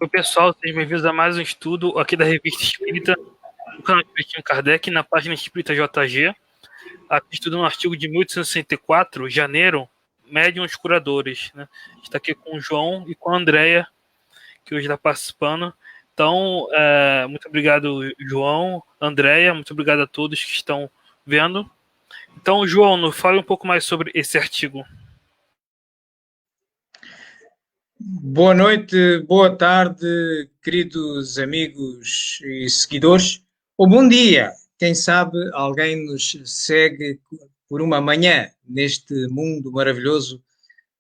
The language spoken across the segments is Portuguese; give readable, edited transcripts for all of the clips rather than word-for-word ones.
Oi, pessoal, sejam bem-vindos a mais um estudo aqui da Revista Espírita, no canal Espiritismo Kardec, na página Espírita JG. Aqui estudando um artigo de 1864, janeiro, Médiuns Curadores. Né? Está aqui com o João e com a Andréia, que hoje está participando. Então, muito obrigado, João, Andréia, muito obrigado a todos que estão vendo. Então, João, nos fale um pouco mais sobre esse artigo. Boa noite, boa tarde, queridos amigos e seguidores, ou bom dia, quem sabe alguém nos segue por uma manhã neste mundo maravilhoso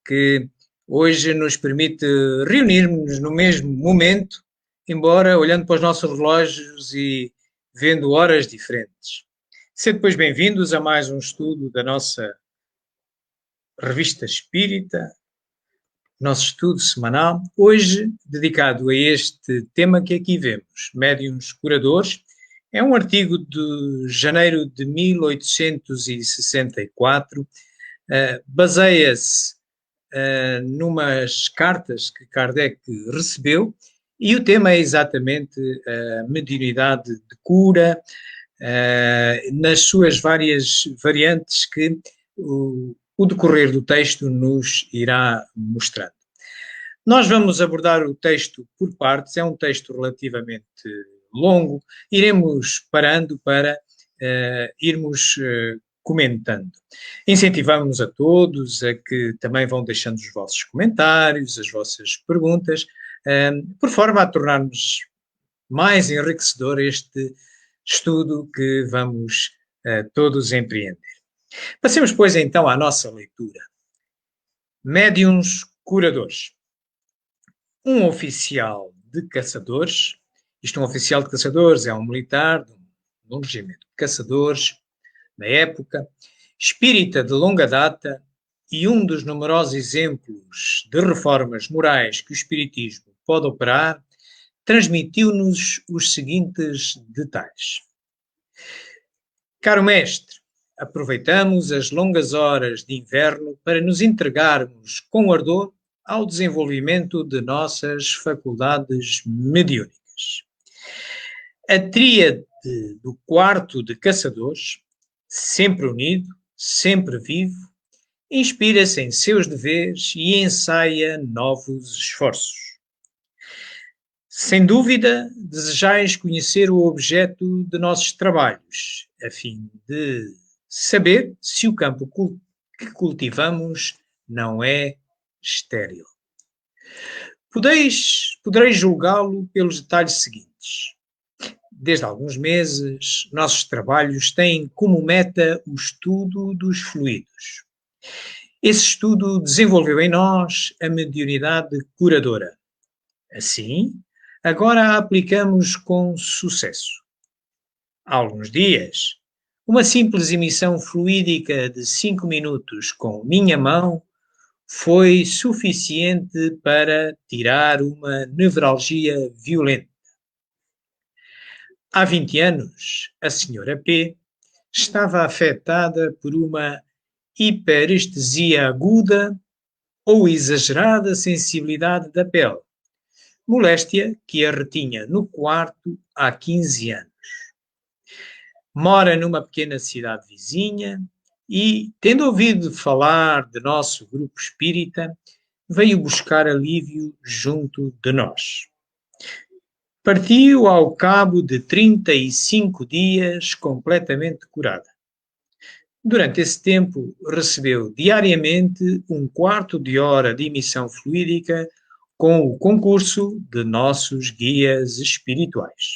que hoje nos permite reunirmos no mesmo momento, embora olhando para os nossos relógios e vendo horas diferentes. Sejam depois bem-vindos a mais um estudo da nossa Revista Espírita, nosso estudo semanal, hoje dedicado a este tema que aqui vemos, médiuns curadores. É um artigo de janeiro de 1864, baseia-se numas cartas que Kardec recebeu e o tema é exatamente a mediunidade de cura, nas suas várias variantes que o decorrer do texto nos irá mostrando. Nós vamos abordar o texto por partes, é um texto relativamente longo, iremos parando para irmos comentando. Incentivamos a todos a que também vão deixando os vossos comentários, as vossas perguntas, por forma a tornarmos mais enriquecedor este estudo que vamos todos empreender. Passemos, pois, então à nossa leitura. Médiuns curadores. Um oficial de caçadores, um oficial de caçadores é um militar de um regimento de caçadores, na época, espírita de longa data e um dos numerosos exemplos de reformas morais que o espiritismo pode operar, transmitiu-nos os seguintes detalhes. Caro mestre, aproveitamos as longas horas de inverno para nos entregarmos com ardor ao desenvolvimento de nossas faculdades mediúnicas. A tríade do quarto de caçadores, sempre unido, sempre vivo, inspira-se em seus deveres e ensaia novos esforços. Sem dúvida, desejais conhecer o objeto de nossos trabalhos, a fim de saber se o campo que cultivamos não é estéril. Podereis julgá-lo pelos detalhes seguintes. Desde alguns meses, nossos trabalhos têm como meta o estudo dos fluidos. Esse estudo desenvolveu em nós a mediunidade curadora. Assim, agora a aplicamos com sucesso. Há alguns dias, uma simples emissão fluídica de 5 minutos com minha mão foi suficiente para tirar uma nevralgia violenta. Há 20 anos, a senhora P. estava afetada por uma hiperestesia aguda ou exagerada sensibilidade da pele, moléstia que a retinha no quarto há 15 anos. Mora numa pequena cidade vizinha e, tendo ouvido falar de nosso grupo espírita, veio buscar alívio junto de nós. Partiu ao cabo de 35 dias completamente curada. Durante esse tempo, recebeu diariamente um quarto de hora de emissão fluídica com o concurso de nossos guias espirituais.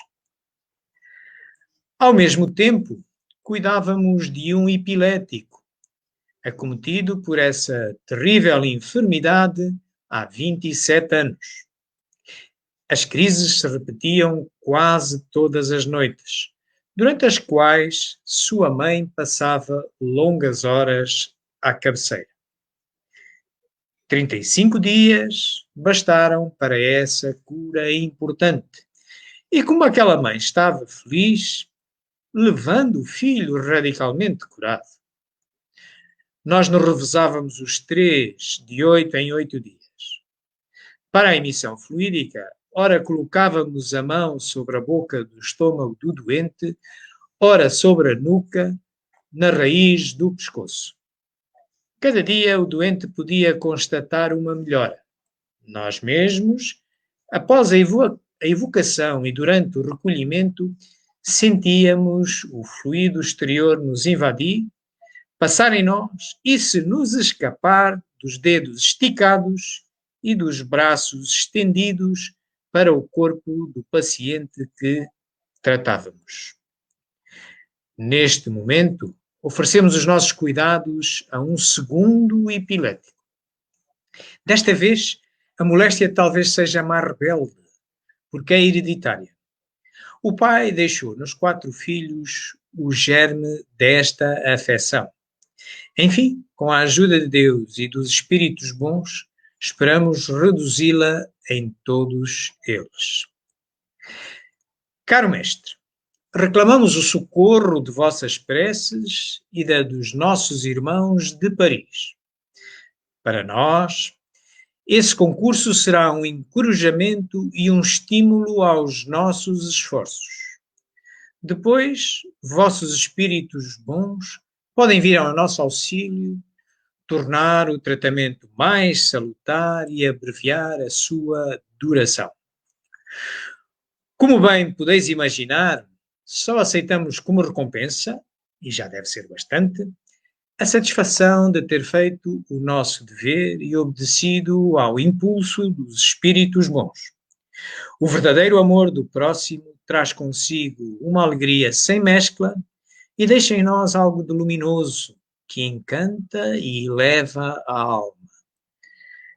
Ao mesmo tempo, cuidávamos de um epilético, acometido por essa terrível enfermidade há 27 anos. As crises se repetiam quase todas as noites, durante as quais sua mãe passava longas horas à cabeceira. 35 dias bastaram para essa cura importante. E como aquela mãe estava feliz, levando o filho radicalmente curado. Nós nos revezávamos os 3, de 8 em 8 dias. Para a emissão fluídica, ora colocávamos a mão sobre a boca do estômago do doente, ora sobre a nuca, na raiz do pescoço. Cada dia o doente podia constatar uma melhora. Nós mesmos, após a evocação e durante o recolhimento, sentíamos o fluido exterior nos invadir, passar em nós e se nos escapar dos dedos esticados e dos braços estendidos para o corpo do paciente que tratávamos. Neste momento, oferecemos os nossos cuidados a um segundo epilético. Desta vez, a moléstia talvez seja mais rebelde, porque é hereditária. O pai deixou nos 4 filhos o germe desta afecção. Enfim, com a ajuda de Deus e dos espíritos bons, esperamos reduzi-la em todos eles. Caro mestre, reclamamos o socorro de vossas preces e da dos nossos irmãos de Paris. Para nós, esse concurso será um encorajamento e um estímulo aos nossos esforços. Depois, vossos espíritos bons podem vir ao nosso auxílio, tornar o tratamento mais salutar e abreviar a sua duração. Como bem podeis imaginar, só aceitamos como recompensa, e já deve ser bastante, a satisfação de ter feito o nosso dever e obedecido ao impulso dos espíritos bons. O verdadeiro amor do próximo traz consigo uma alegria sem mescla e deixa em nós algo de luminoso que encanta e eleva a alma.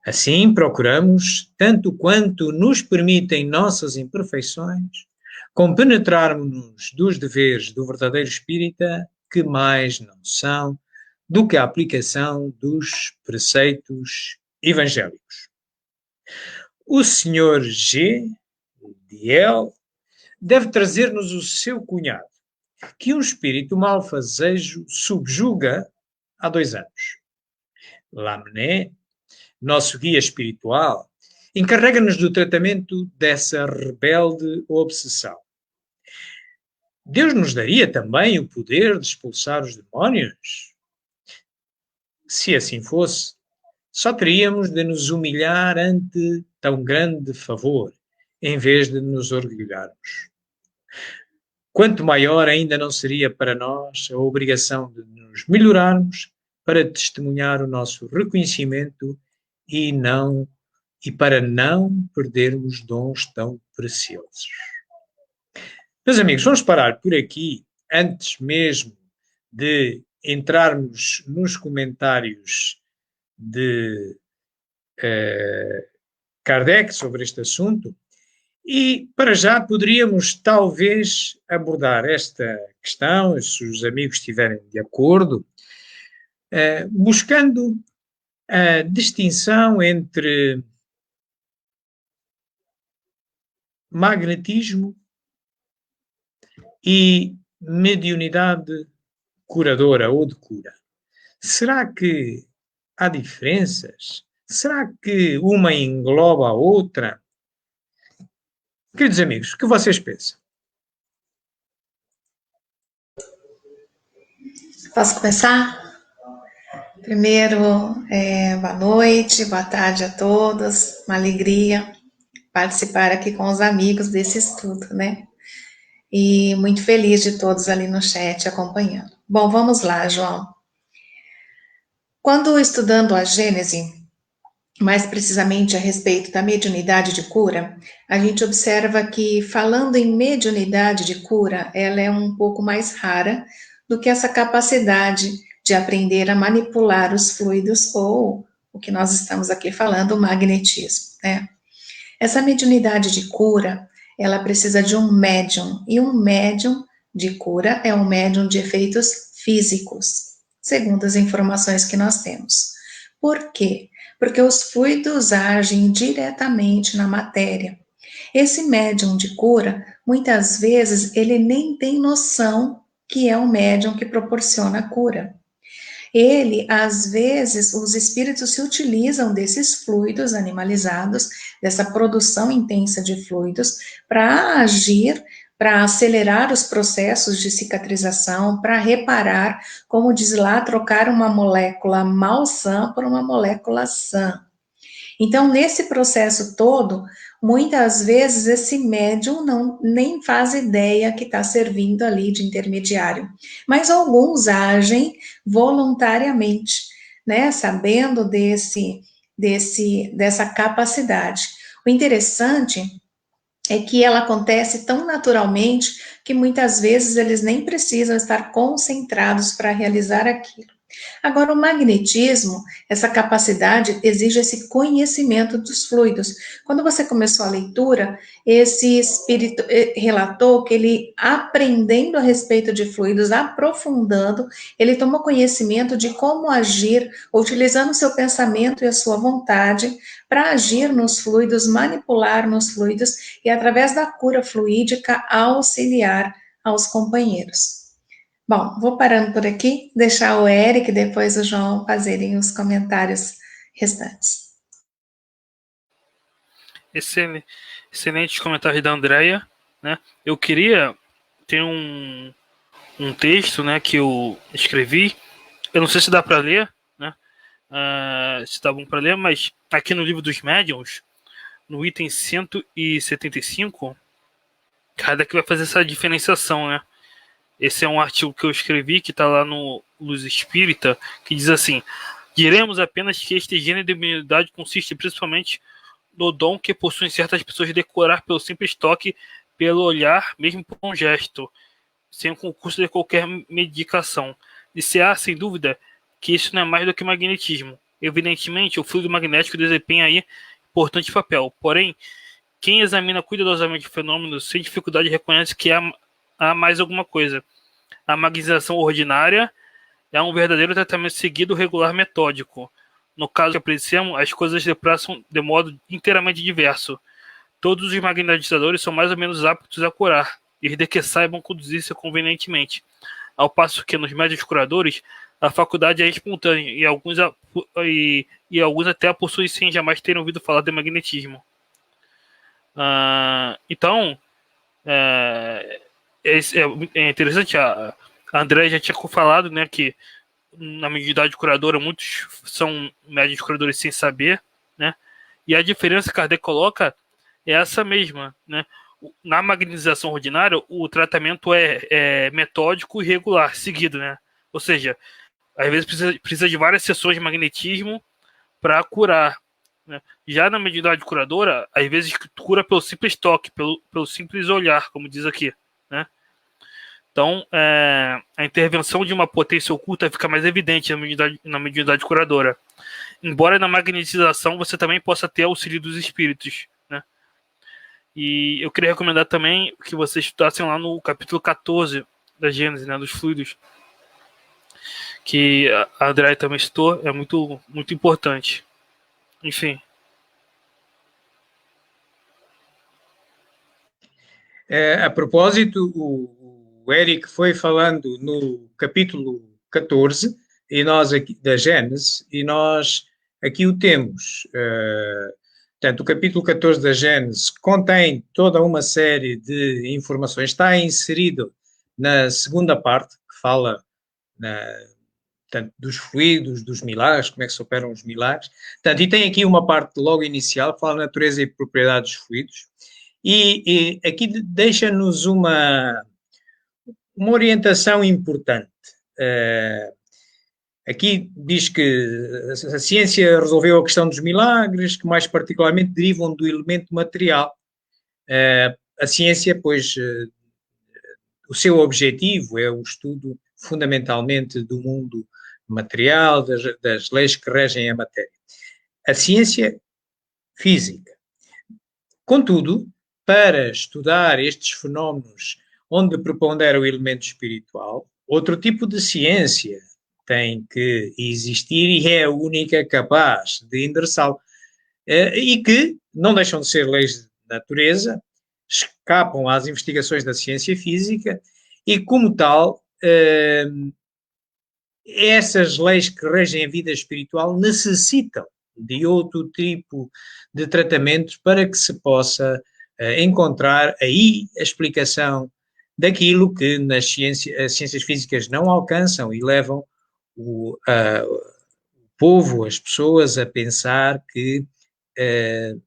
Assim, procuramos, tanto quanto nos permitem nossas imperfeições, compenetrarmos-nos dos deveres do verdadeiro espírita, que mais não são do que a aplicação dos preceitos evangélicos. O Sr. G. Diel deve trazer-nos o seu cunhado, que um espírito malfazejo subjuga há 2 anos. Lamennais, nosso guia espiritual, encarrega-nos do tratamento dessa rebelde obsessão. Deus nos daria também o poder de expulsar os demónios? Se assim fosse, só teríamos de nos humilhar ante tão grande favor, em vez de nos orgulharmos. Quanto maior ainda não seria para nós a obrigação de nos melhorarmos para testemunhar o nosso reconhecimento e para não perdermos dons tão preciosos. Meus amigos, vamos parar por aqui, antes mesmo de entrarmos nos comentários de Kardec sobre este assunto. E, para já, poderíamos talvez abordar esta questão, se os amigos estiverem de acordo, buscando a distinção entre magnetismo e mediunidade curadora ou de cura. Será que há diferenças? Será que uma engloba a outra? Queridos amigos, o que vocês pensam? Posso começar? Primeiro, boa noite, boa tarde a todos, uma alegria participar aqui com os amigos desse estudo, né? E muito feliz de todos ali no chat acompanhando. Bom, vamos lá, João. Quando estudando a Gênese, mais precisamente a respeito da mediunidade de cura, a gente observa que, falando em mediunidade de cura, ela é um pouco mais rara do que essa capacidade de aprender a manipular os fluidos ou o que nós estamos aqui falando, o magnetismo, né? Essa mediunidade de cura, ela precisa de um médium, e um médium de cura é um médium de efeitos físicos, segundo as informações que nós temos. Por quê? Porque os fluidos agem diretamente na matéria. Esse médium de cura, muitas vezes, ele nem tem noção que é um médium que proporciona a cura. Ele, às vezes, os espíritos se utilizam desses fluidos animalizados, dessa produção intensa de fluidos, para agir, para acelerar os processos de cicatrização, para reparar, como diz lá, trocar uma molécula malsã por uma molécula sã. Então, nesse processo todo, muitas vezes esse médium não nem faz ideia que está servindo ali de intermediário, mas alguns agem voluntariamente, né, sabendo dessa capacidade. O interessante é que ela acontece tão naturalmente que muitas vezes eles nem precisam estar concentrados para realizar aquilo. Agora, o magnetismo, essa capacidade, exige esse conhecimento dos fluidos. Quando você começou a leitura, esse espírito relatou que ele, aprendendo a respeito de fluidos, aprofundando, ele tomou conhecimento de como agir, utilizando o seu pensamento e a sua vontade para agir nos fluidos, manipular nos fluidos e, através da cura fluídica, auxiliar aos companheiros. Bom, vou parando por aqui, deixar o Eric e depois o João fazerem os comentários restantes. Excelente comentário da Andrea, né? Eu queria ter um texto, né, que eu escrevi. Eu não sei se dá para ler, né? Se tá bom para ler, mas aqui no livro dos médiuns, no item 175, Kardec vai fazer essa diferenciação, né? Esse é um artigo que eu escrevi, que está lá no Luz Espírita, que diz assim: diremos apenas que este gênero de mediunidade consiste principalmente no dom que possuem certas pessoas de decorar pelo simples toque, pelo olhar, mesmo por um gesto, sem o concurso de qualquer medicação. E se há, sem dúvida, que isso não é mais do que magnetismo. Evidentemente, o fluido magnético desempenha aí importante papel. Porém, quem examina cuidadosamente o fenômeno, sem dificuldade reconhece que há mais alguma coisa. A magnetização ordinária é um verdadeiro tratamento seguido, regular, metódico. No caso que apreciamos, as coisas se depressam de modo inteiramente diverso. Todos os magnetizadores são mais ou menos aptos a curar, desde que saibam conduzir-se convenientemente. Ao passo que nos médiuns curadores, a faculdade é espontânea e alguns até a possuem sem jamais terem ouvido falar de magnetismo. Então, é interessante, a André já tinha falado, né, que na mediunidade curadora muitos são médiuns curadores sem saber, né, e a diferença que Kardec coloca é essa mesma, né. Na magnetização ordinária, o tratamento é metódico e regular, seguido, né, ou seja, às vezes precisa de várias sessões de magnetismo para curar, né? Já na mediunidade curadora, às vezes cura pelo simples toque, pelo simples olhar, como diz aqui, né? Então, a intervenção de uma potência oculta fica mais evidente na mediunidade curadora. Embora na magnetização você também possa ter auxílio dos espíritos, né? E eu queria recomendar também que vocês estudassem lá no capítulo 14 da Gênese, né, dos fluidos, que a André também citou, é muito, muito importante. Enfim. A propósito, o Eric foi falando no capítulo 14 e nós aqui, da Gênesis, e nós aqui o temos. Portanto, o capítulo 14 da Gênesis contém toda uma série de informações, está inserido na segunda parte, que fala portanto, dos fluidos, dos milagres, como é que se operam os milagres. Portanto, e tem aqui uma parte logo inicial, que fala da natureza e propriedades dos fluidos, e aqui deixa-nos uma orientação importante. Aqui diz que a ciência resolveu a questão dos milagres, que mais particularmente derivam do elemento material. A ciência, pois, o seu objetivo é o estudo fundamentalmente do mundo material, das leis que regem a matéria. A ciência física. Contudo, para estudar estes fenómenos onde prepondera o elemento espiritual, outro tipo de ciência tem que existir e é a única capaz de endereçá-lo. E que não deixam de ser leis de natureza, escapam às investigações da ciência física e, como tal, essas leis que regem a vida espiritual necessitam de outro tipo de tratamentos para que se possa encontrar aí a explicação daquilo que as ciências físicas não alcançam e levam o povo, as pessoas, a pensar que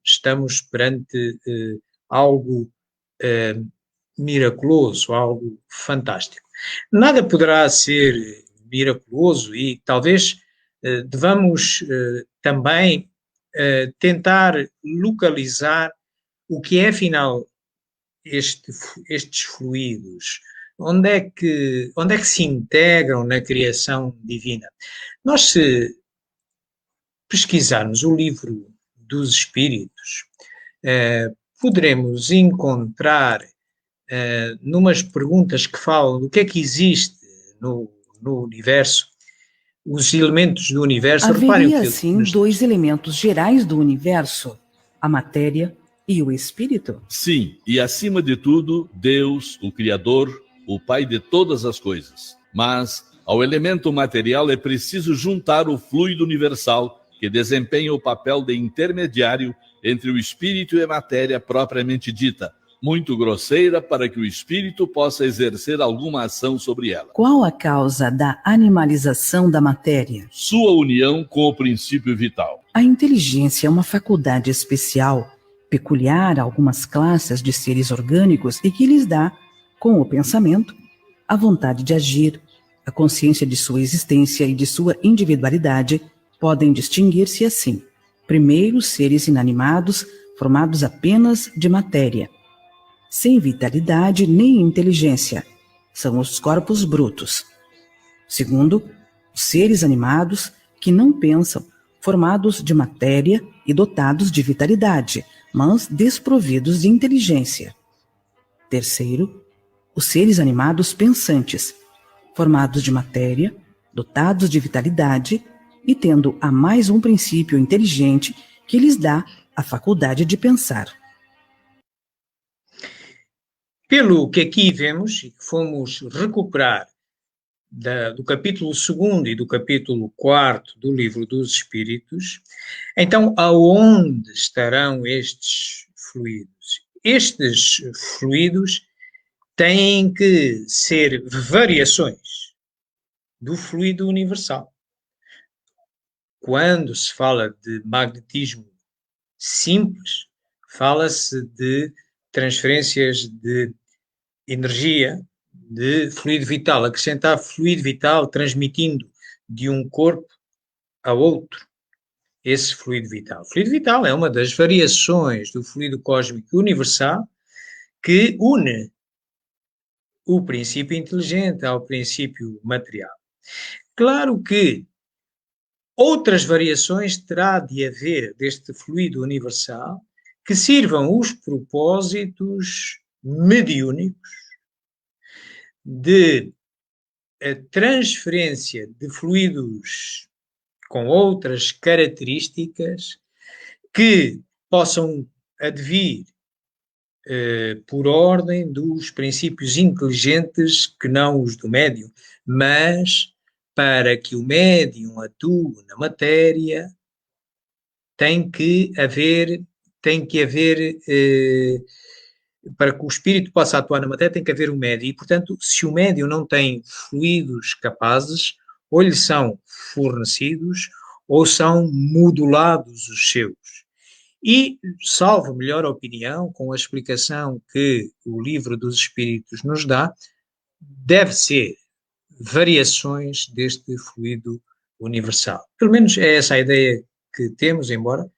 estamos perante algo miraculoso, algo fantástico. Nada poderá ser miraculoso e talvez devamos também tentar localizar o que é, afinal, estes fluidos. Onde é que se integram na criação divina? Nós, se pesquisarmos o livro dos Espíritos, poderemos encontrar numas perguntas que falam do que é que existe no universo, os elementos do universo. Haveria, assim, dois elementos gerais do universo, a matéria e o espírito? Sim, e acima de tudo, Deus, o Criador, o Pai de todas as coisas. Mas ao elemento material é preciso juntar o fluido universal, que desempenha o papel de intermediário entre o espírito e a matéria propriamente dita, muito grosseira para que o espírito possa exercer alguma ação sobre ela. Qual a causa da animalização da matéria? Sua união com o princípio vital. A inteligência é uma faculdade especial, peculiar a algumas classes de seres orgânicos e que lhes dá, com o pensamento, a vontade de agir, a consciência de sua existência e de sua individualidade. Podem distinguir-se assim: primeiro, seres inanimados, formados apenas de matéria, sem vitalidade nem inteligência, são os corpos brutos. Segundo, os seres animados que não pensam, formados de matéria e dotados de vitalidade, mas desprovidos de inteligência. Terceiro, os seres animados pensantes, formados de matéria, dotados de vitalidade e tendo a mais um princípio inteligente que lhes dá a faculdade de pensar. Pelo que aqui vemos, e que fomos recuperar do capítulo 2º e do capítulo 4º do Livro dos Espíritos, então aonde estarão estes fluidos? Estes fluidos têm que ser variações do fluido universal. Quando se fala de magnetismo simples, fala-se de transferências de energia, de fluido vital, acrescentar fluido vital transmitindo de um corpo a outro esse fluido vital. O fluido vital é uma das variações do fluido cósmico universal que une o princípio inteligente ao princípio material. Claro que outras variações terá de haver deste fluido universal que sirvam os propósitos mediúnicos de transferência de fluidos com outras características que possam advir por ordem dos princípios inteligentes que não os do médium, mas para que o médium atue na matéria tem que haver para que o espírito possa atuar na matéria tem que haver um médium e, portanto, se o médium não tem fluidos capazes, ou lhe são fornecidos, ou são modulados os seus. E, salvo melhor opinião, com a explicação que o Livro dos Espíritos nos dá, deve ser variações deste fluido universal. Pelo menos é essa a ideia que temos, embora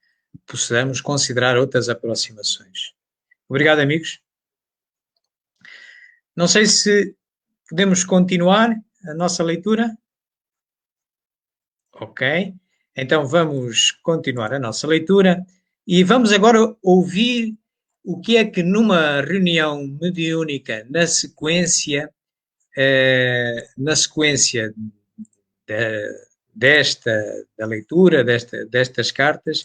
possamos considerar outras aproximações. Obrigado, amigos. Não sei se podemos continuar a nossa leitura. Ok. Então vamos continuar a nossa leitura e vamos agora ouvir o que é que numa reunião mediúnica, na sequência da leitura destas cartas,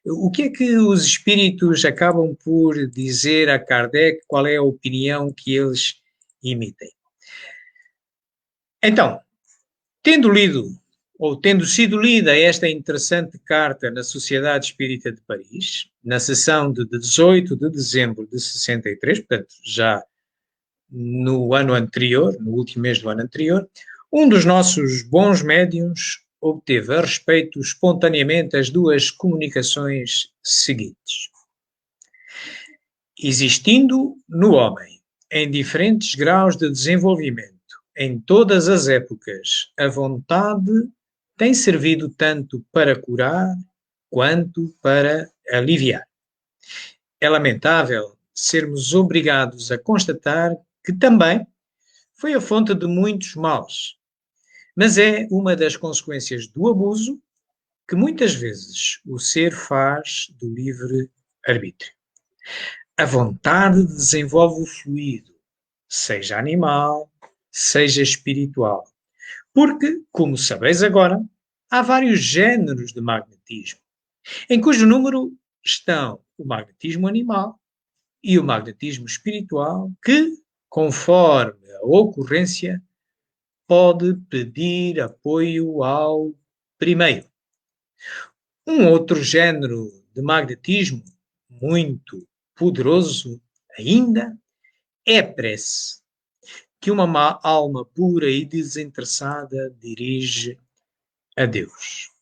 o que é que os espíritos acabam por dizer a Kardec, qual é a opinião que eles emitem. Então, tendo sido lida esta interessante carta na Sociedade Espírita de Paris, na sessão de 18 de dezembro de 63, portanto, já no ano anterior, no último mês do ano anterior, um dos nossos bons médiuns obteve a respeito espontaneamente as duas comunicações seguintes. Existindo no homem, em diferentes graus de desenvolvimento, em todas as épocas, a vontade tem servido tanto para curar quanto para aliviar. É lamentável sermos obrigados a constatar que também foi a fonte de muitos males, mas é uma das consequências do abuso que muitas vezes o ser faz do livre-arbítrio. A vontade desenvolve o fluido, seja animal, seja espiritual, porque, como sabeis agora, há vários géneros de magnetismo, em cujo número estão o magnetismo animal e o magnetismo espiritual, que, conforme a ocorrência, pode pedir apoio ao primeiro. Um outro género de magnetismo, muito poderoso ainda, é a prece, que uma alma pura e desinteressada dirige a Deus.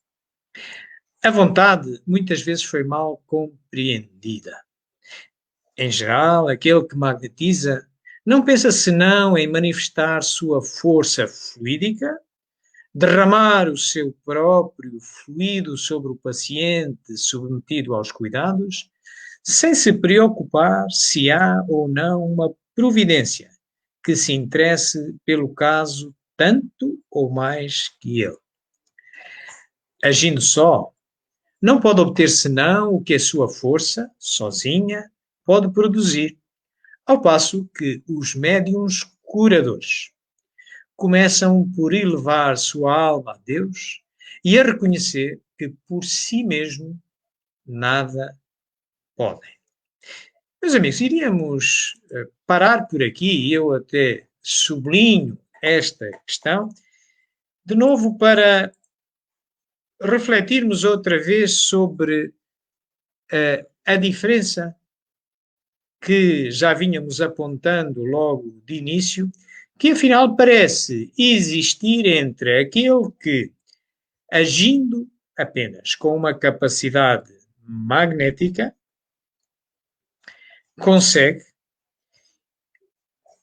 A vontade muitas vezes foi mal compreendida. Em geral, aquele que magnetiza não pensa senão em manifestar sua força fluídica, derramar o seu próprio fluido sobre o paciente submetido aos cuidados, sem se preocupar se há ou não uma providência que se interesse pelo caso tanto ou mais que ele. Agindo só, não pode obter senão o que a sua força, sozinha, pode produzir, ao passo que os médiuns curadores começam por elevar sua alma a Deus e a reconhecer que por si mesmo nada podem. Meus amigos, iríamos parar por aqui, e eu até sublinho esta questão, de novo para refletirmos outra vez sobre a diferença que já vínhamos apontando logo de início, que afinal parece existir entre aquele que, agindo apenas com uma capacidade magnética, consegue,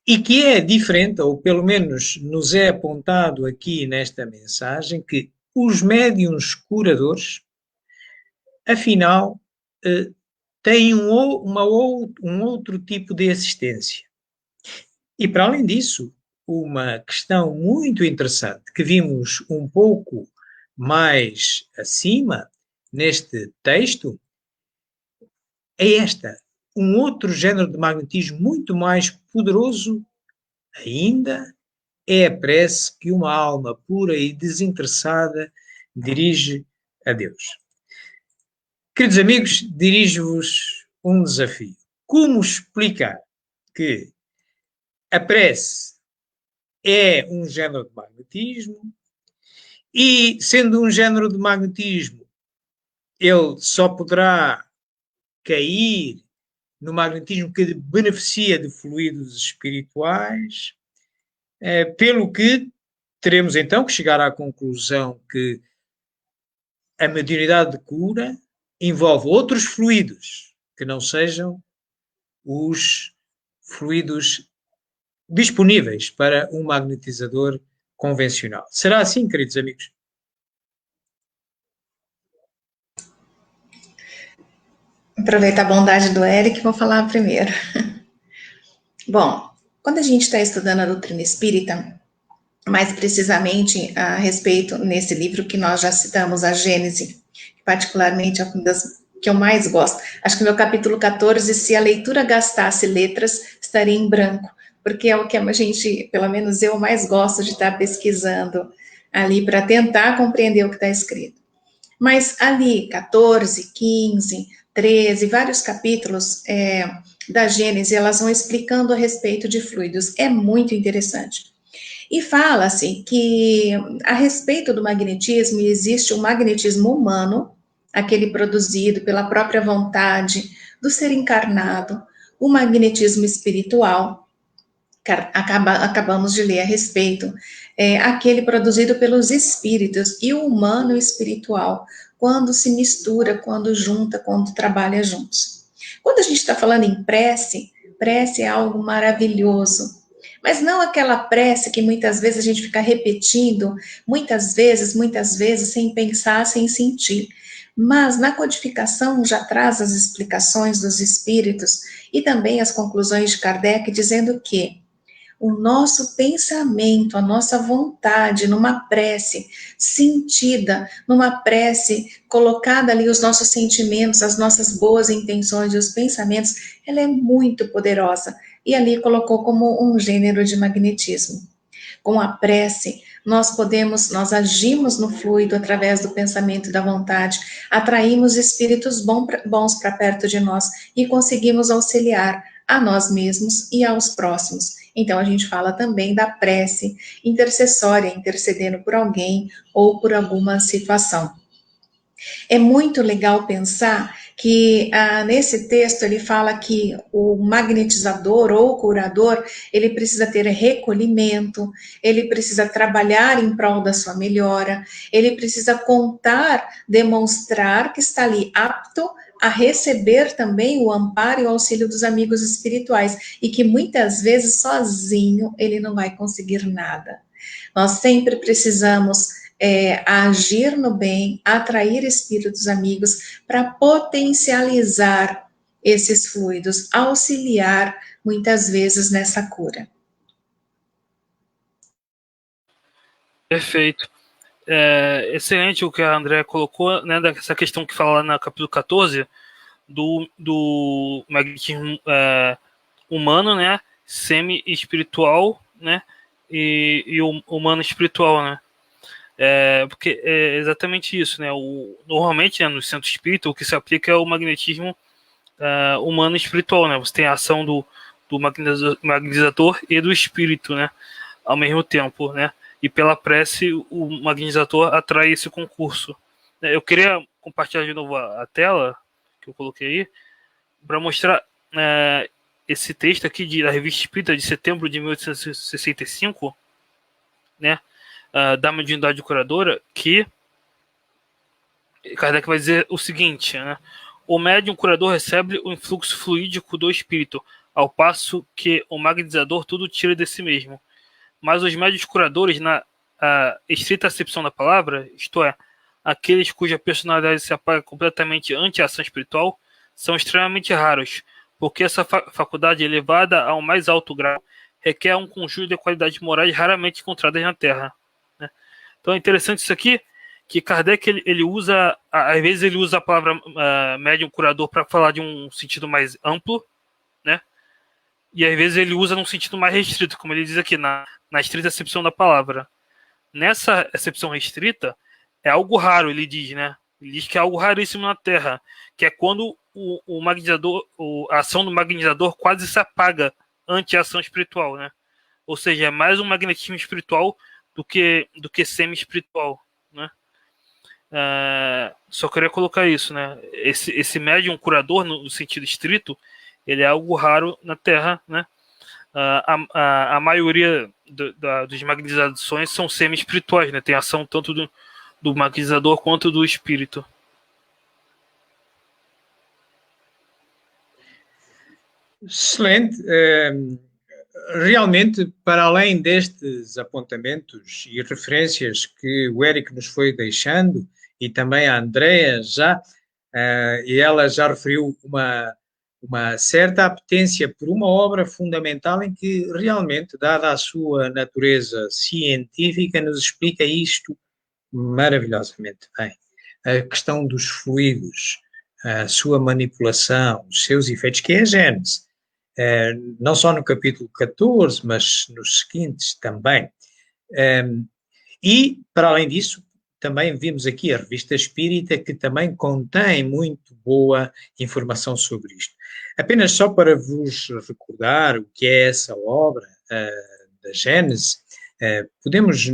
e que é diferente, ou pelo menos nos é apontado aqui nesta mensagem, que os médiuns curadores, afinal, têm um outro tipo de assistência. E para além disso, uma questão muito interessante que vimos um pouco mais acima neste texto é esta. Um outro género de magnetismo muito mais poderoso ainda é a prece que uma alma pura e desinteressada dirige a Deus. Queridos amigos, dirijo-vos um desafio. Como explicar que a prece é um género de magnetismo e, sendo um género de magnetismo, ele só poderá cair no magnetismo que beneficia de fluidos espirituais, pelo que teremos então que chegar à conclusão que a mediunidade de cura envolve outros fluidos que não sejam os fluidos disponíveis para um magnetizador convencional. Será assim, queridos amigos? Aproveitar a bondade do Eric, vou falar primeiro. Bom, quando a gente está estudando a doutrina espírita, mais precisamente a respeito nesse livro que nós já citamos, a Gênese, que particularmente é uma das que eu mais gosto. Acho que no capítulo 14, se a leitura gastasse letras, estaria em branco, porque é o que a gente, pelo menos eu, mais gosto de estar pesquisando ali para tentar compreender o que está escrito. Mas ali, 14, 15, 13, vários capítulos da Gênese, elas vão explicando a respeito de fluidos. É muito interessante. E fala-se que, a respeito do magnetismo, existe um magnetismo humano, aquele produzido pela própria vontade do ser encarnado, o magnetismo espiritual, acabamos de ler a respeito, aquele produzido pelos espíritos, e o humano espiritual, quando se mistura, quando junta, quando trabalha juntos. Quando a gente está falando em prece, prece é algo maravilhoso, mas não aquela prece que muitas vezes a gente fica repetindo, muitas vezes, sem pensar, sem sentir. Mas na codificação já traz as explicações dos espíritos e também as conclusões de Kardec, dizendo que o nosso pensamento, a nossa vontade numa prece sentida, numa prece colocada ali os nossos sentimentos, as nossas boas intenções e os pensamentos, ela é muito poderosa. E ali colocou como um gênero de magnetismo. Com a prece, nós agimos no fluido através do pensamento e da vontade, atraímos espíritos bons para perto de nós e conseguimos auxiliar a nós mesmos e aos próximos. Então, a gente fala também da prece intercessória, intercedendo por alguém ou por alguma situação. É muito legal pensar que nesse texto ele fala que o magnetizador ou o curador, ele precisa ter recolhimento, ele precisa trabalhar em prol da sua melhora, ele precisa contar, demonstrar que está ali apto a receber também o amparo e o auxílio dos amigos espirituais, e que muitas vezes sozinho ele não vai conseguir nada. Nós sempre precisamos agir no bem, atrair espíritos amigos para potencializar esses fluidos, auxiliar muitas vezes nessa cura. Perfeito. Excelente o que a Andrea colocou, né, dessa questão que fala lá no capítulo 14 do magnetismo humano, né, semi-espiritual, né, e o humano espiritual, né. Porque é exatamente isso, né? Normalmente, né, no centro espírita, o que se aplica é o magnetismo humano e espiritual, né? Você tem a ação do magnetizador e do espírito, né? Ao mesmo tempo, né? E pela prece, o magnetizador atrai esse concurso. Eu queria compartilhar de novo a tela que eu coloquei aí para mostrar esse texto aqui da Revista Espírita de setembro de 1865, né? Da mediunidade curadora, que Kardec vai dizer o seguinte, né? O médium curador recebe o influxo fluídico do espírito, ao passo que o magnetizador tudo tira de si mesmo. Mas os médiuns curadores, na estrita acepção da palavra, isto é, aqueles cuja personalidade se apaga completamente ante a ação espiritual, são extremamente raros, porque essa faculdade elevada ao mais alto grau requer um conjunto de qualidades morais raramente encontradas na Terra. Então é interessante isso aqui, que Kardec ele usa, às vezes ele usa a palavra médium curador para falar de um sentido mais amplo, né? E às vezes ele usa num sentido mais restrito, como ele diz aqui, na estrita acepção da palavra. Nessa acepção restrita, é algo raro, ele diz, né? Ele diz que é algo raríssimo na Terra, que é quando o magnetizador, a ação do magnetizador quase se apaga ante a ação espiritual, né? Ou seja, é mais um magnetismo espiritual do que semi-espiritual, né? Só queria colocar isso, né? Esse médium curador, no sentido estrito, ele é algo raro na Terra, né? A maioria dos magnetizações são semi-espirituais, né? Tem ação tanto do magnetizador quanto do espírito. Excelente. Realmente, para além destes apontamentos e referências que o Érico nos foi deixando, e também a Andrea já, e ela já referiu uma certa apetência por uma obra fundamental em que realmente, dada a sua natureza científica, nos explica isto maravilhosamente bem. A questão dos fluidos, a sua manipulação, os seus efeitos, que é a Gênese. Não só no capítulo 14, mas nos seguintes também. E, para além disso, também vimos aqui a Revista Espírita, que também contém muito boa informação sobre isto. Apenas só para vos recordar o que é essa obra da Gênese, podemos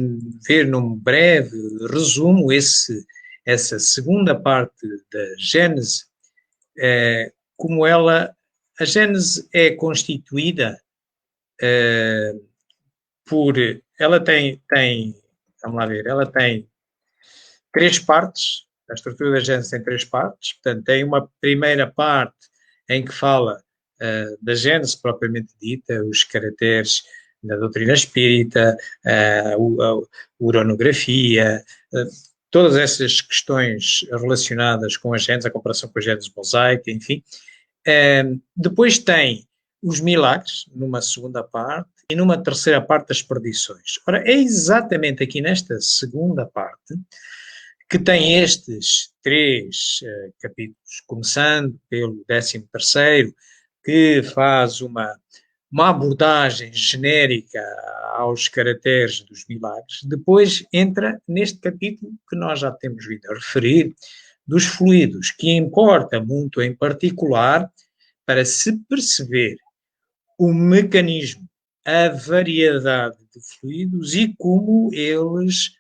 ver num breve resumo essa segunda parte da Gênese, como a Gênese é constituída ela tem, vamos lá ver, ela tem 3 partes, a estrutura da Gênese tem 3 partes, portanto, tem uma primeira parte em que fala da Gênese propriamente dita, os caracteres da doutrina espírita, a uranografia, todas essas questões relacionadas com a Gênese, a comparação com a Gênese mosaica, enfim. Depois tem os milagres, numa segunda parte, e numa terceira parte as perdições. Ora, é exatamente aqui nesta segunda parte que tem estes 3 capítulos, começando pelo 13º, que faz uma abordagem genérica aos caracteres dos milagres. Depois entra neste capítulo que nós já temos vindo a referir, dos fluidos, que importa muito em particular para se perceber o mecanismo, a variedade de fluidos e como eles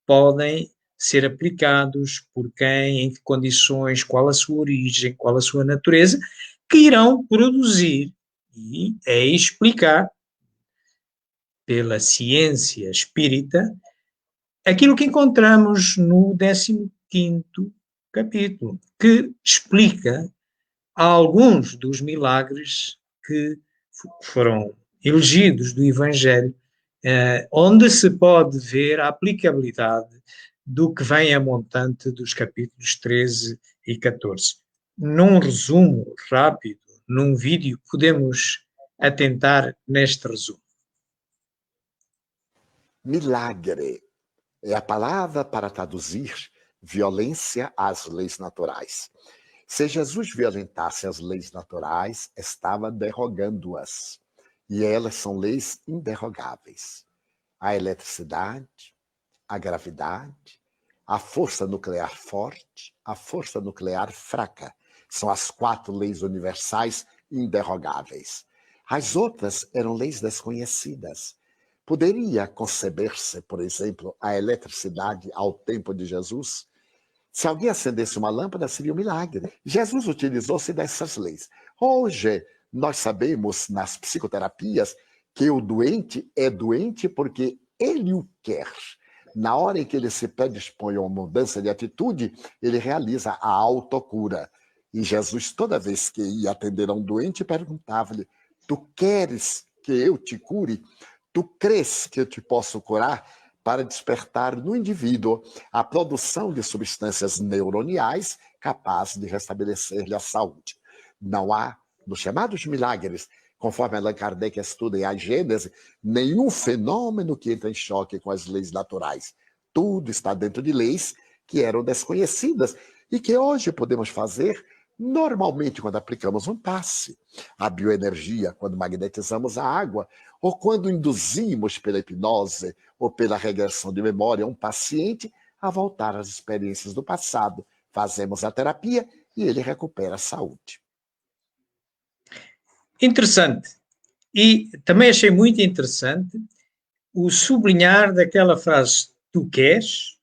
podem ser aplicados por quem, em que condições, qual a sua origem, qual a sua natureza, que irão produzir e explicar pela ciência espírita aquilo que encontramos no 15º capítulo, que explica alguns dos milagres que foram elegidos do Evangelho, onde se pode ver a aplicabilidade do que vem a montante dos capítulos 13 e 14. Num resumo rápido, num vídeo, podemos atentar neste resumo. Milagre é a palavra para traduzir violência às leis naturais. Se Jesus violentasse as leis naturais, estava derrogando-as. E elas são leis inderrogáveis. A eletricidade, a gravidade, a força nuclear forte, a força nuclear fraca. São as 4 leis universais inderrogáveis. As outras eram leis desconhecidas. Poderia conceber-se, por exemplo, a eletricidade ao tempo de Jesus? Se alguém acendesse uma lâmpada, seria um milagre. Jesus utilizou-se dessas leis. Hoje, nós sabemos nas psicoterapias que o doente é doente porque ele o quer. Na hora em que ele se predispõe a uma mudança de atitude, ele realiza a autocura. E Jesus, toda vez que ia atender a um doente, perguntava-lhe: tu queres que eu te cure? Tu crês que eu te posso curar? Para despertar no indivíduo a produção de substâncias neuroniais capazes de restabelecer-lhe a saúde. Não há, nos chamados milagres, conforme Allan Kardec estuda em A Gênese, nenhum fenômeno que entra em choque com as leis naturais. Tudo está dentro de leis que eram desconhecidas e que hoje podemos fazer normalmente quando aplicamos um passe, a bioenergia, quando magnetizamos a água, ou quando induzimos pela hipnose ou pela regressão de memória um paciente a voltar às experiências do passado. Fazemos a terapia e ele recupera a saúde. Interessante. E também achei muito interessante o sublinhar daquela frase: tu queres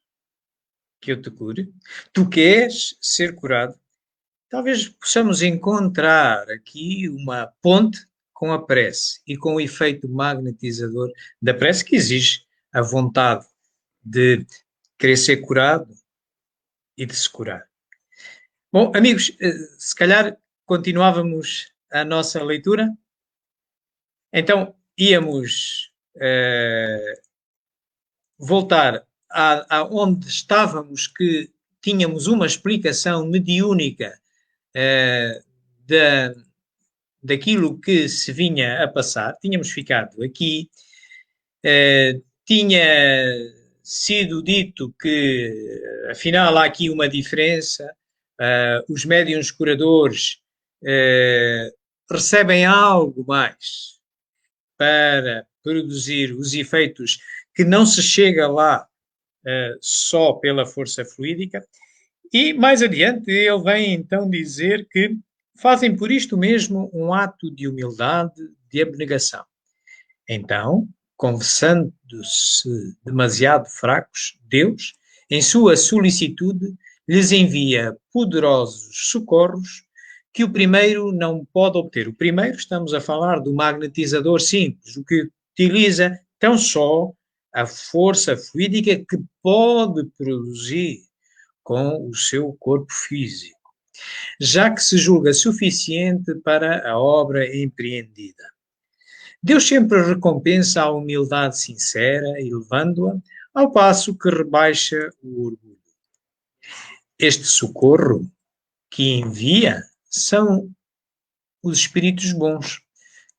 que eu te cure? Tu queres ser curado? Talvez possamos encontrar aqui uma ponte com a prece e com o efeito magnetizador da prece, que exige a vontade de querer ser curado e de se curar. Bom, amigos, se calhar continuávamos a nossa leitura. Então, íamos voltar a onde estávamos, que tínhamos uma explicação mediúnica daquilo que se vinha a passar. Tínhamos ficado aqui. Tinha sido dito que, afinal, há aqui uma diferença. Os médiuns curadores recebem algo mais para produzir os efeitos que não se chega lá só pela força fluídica. E mais adiante ele vem então dizer que fazem por isto mesmo um ato de humildade, de abnegação. Então, confessando-se demasiado fracos, Deus, em sua solicitude, lhes envia poderosos socorros que o primeiro não pode obter. O primeiro, estamos a falar do magnetizador simples, o que utiliza tão só a força fluídica que pode produzir com o seu corpo físico, já que se julga suficiente para a obra empreendida. Deus sempre recompensa a humildade sincera, elevando-a, ao passo que rebaixa o orgulho. Este socorro que envia são os espíritos bons,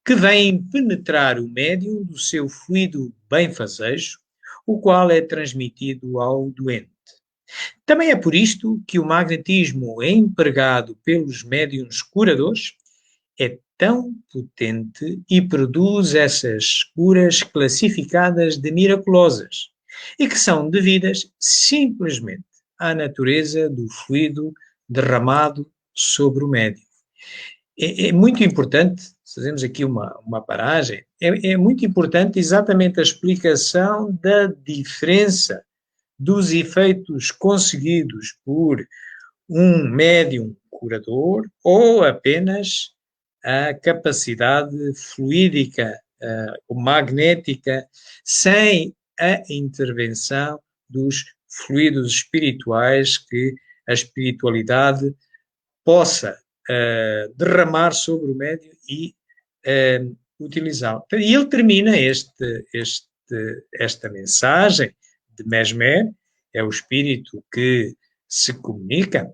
que vêm penetrar o médium do seu fluido benfazejo, o qual é transmitido ao doente. Também é por isto que o magnetismo empregado pelos médiuns curadores é tão potente e produz essas curas classificadas de miraculosas e que são devidas simplesmente à natureza do fluido derramado sobre o médium. É muito importante, fazemos aqui uma paragem, é muito importante exatamente a explicação da diferença dos efeitos conseguidos por um médium curador ou apenas a capacidade fluídica ou magnética sem a intervenção dos fluidos espirituais que a espiritualidade possa derramar sobre o médium e utilizá-lo. E ele termina esta mensagem de Mesmer, é o espírito que se comunica.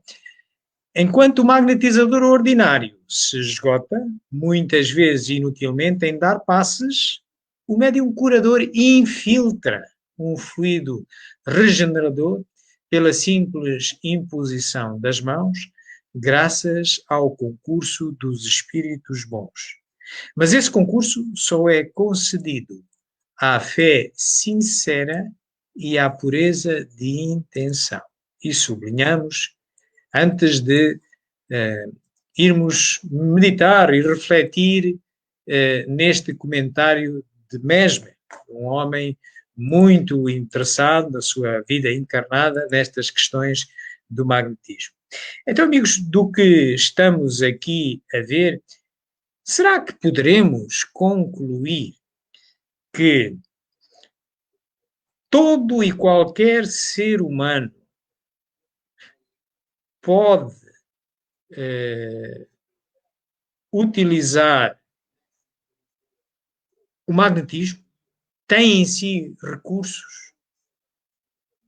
Enquanto o magnetizador ordinário se esgota, muitas vezes inutilmente, em dar passes, o médium curador infiltra um fluido regenerador pela simples imposição das mãos, graças ao concurso dos espíritos bons. Mas esse concurso só é concedido à fé sincera e à pureza de intenção. E sublinhamos, antes de irmos meditar e refletir neste comentário de Mesmer, um homem muito interessado na sua vida encarnada nestas questões do magnetismo. Então, amigos, do que estamos aqui a ver, será que poderemos concluir que todo e qualquer ser humano pode utilizar o magnetismo, tem em si recursos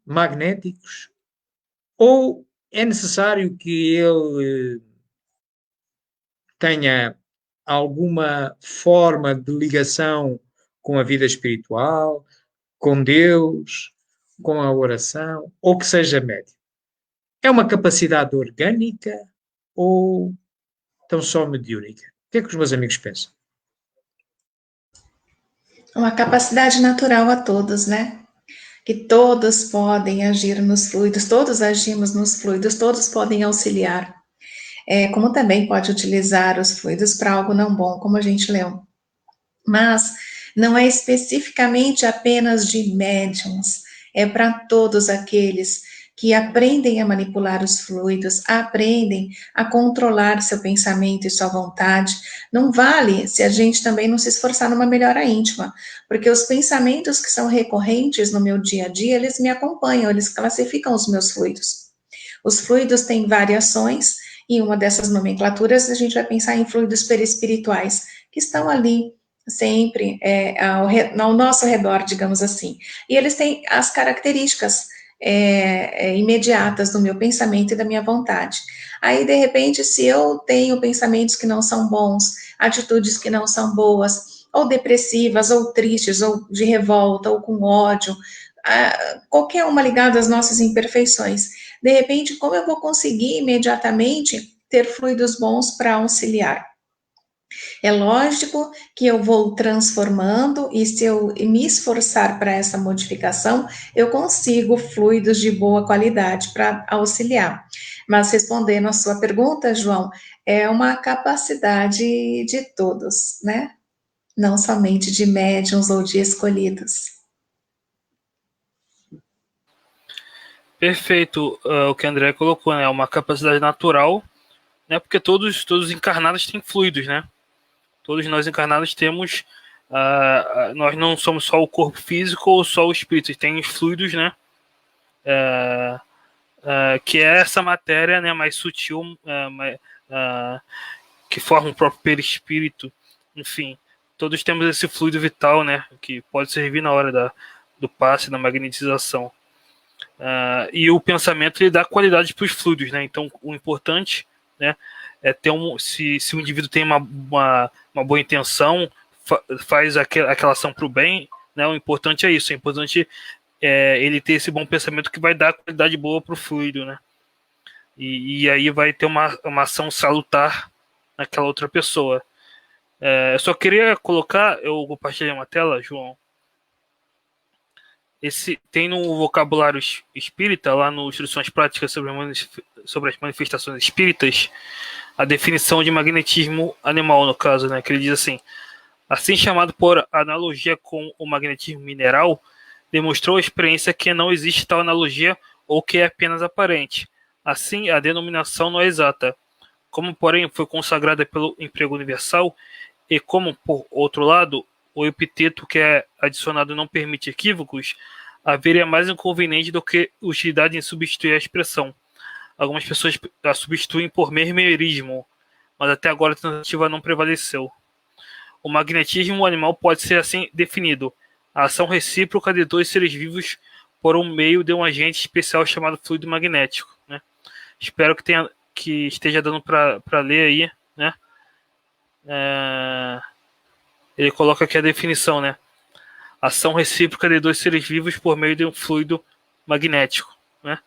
magnéticos, ou é necessário que ele tenha alguma forma de ligação com a vida espiritual, com Deus, com a oração, ou que seja médium? É uma capacidade orgânica ou tão só mediúnica? O que é que os meus amigos pensam? Uma capacidade natural a todos, né? Que todos podem agir nos fluidos, todos agimos nos fluidos, todos podem auxiliar. Como também pode utilizar os fluidos para algo não bom, como a gente leu. Mas não é especificamente apenas de médiums, é para todos aqueles que aprendem a manipular os fluidos, aprendem a controlar seu pensamento e sua vontade. Não vale se a gente também não se esforçar numa melhora íntima, porque os pensamentos que são recorrentes no meu dia a dia, eles me acompanham, eles classificam os meus fluidos. Os fluidos têm variações, e uma dessas nomenclaturas a gente vai pensar em fluidos perispirituais, que estão ali sempre ao nosso redor, digamos assim. E eles têm as características imediatas do meu pensamento e da minha vontade. Aí, de repente, se eu tenho pensamentos que não são bons, atitudes que não são boas, ou depressivas, ou tristes, ou de revolta, ou com ódio, qualquer uma ligada às nossas imperfeições, de repente, como eu vou conseguir imediatamente ter fluidos bons para auxiliar? É lógico que eu vou transformando, e se eu me esforçar para essa modificação, eu consigo fluidos de boa qualidade para auxiliar. Mas respondendo a sua pergunta, João, é uma capacidade de todos, né? Não somente de médiuns ou de escolhidos. Perfeito, o que a André colocou, né? Uma capacidade natural, né? Porque todos os encarnados têm fluidos, né? Todos nós encarnados temos, nós não somos só o corpo físico ou só o espírito, tem os fluidos, né? Que é essa matéria, né, mais sutil, que forma o próprio perispírito. Enfim, todos temos esse fluido vital, né, que pode servir na hora do passe, da magnetização. E o pensamento ele dá qualidade para os fluidos, né? Então, o importante, né, é ter se o indivíduo tem uma boa intenção, faz aquela ação para o bem, né? O importante é isso. O importante ele ter esse bom pensamento que vai dar qualidade boa para o fluido, né? E aí vai ter uma ação salutar naquela outra pessoa. Eu só queria colocar, eu compartilhei uma tela, João. Tem no vocabulário espírita, lá no Instruções Práticas sobre as Manifestações Espíritas, a definição de magnetismo animal, no caso, né? Que ele diz assim chamado por analogia com o magnetismo mineral, demonstrou a experiência que não existe tal analogia ou que é apenas aparente. Assim, a denominação não é exata. Como, porém, foi consagrada pelo emprego universal, e como, por outro lado, o epiteto que é adicionado não permite equívocos, haveria mais inconveniente do que utilidade em substituir a expressão. Algumas pessoas a substituem por mesmerismo, mas até agora a tentativa não prevaleceu. O magnetismo animal pode ser assim definido: a ação recíproca de dois seres vivos por um meio de um agente especial chamado fluido magnético, né? Espero que esteja dando para ler aí, né? Ele coloca aqui a definição, né? Ação recíproca de dois seres vivos por meio de um fluido magnético, né?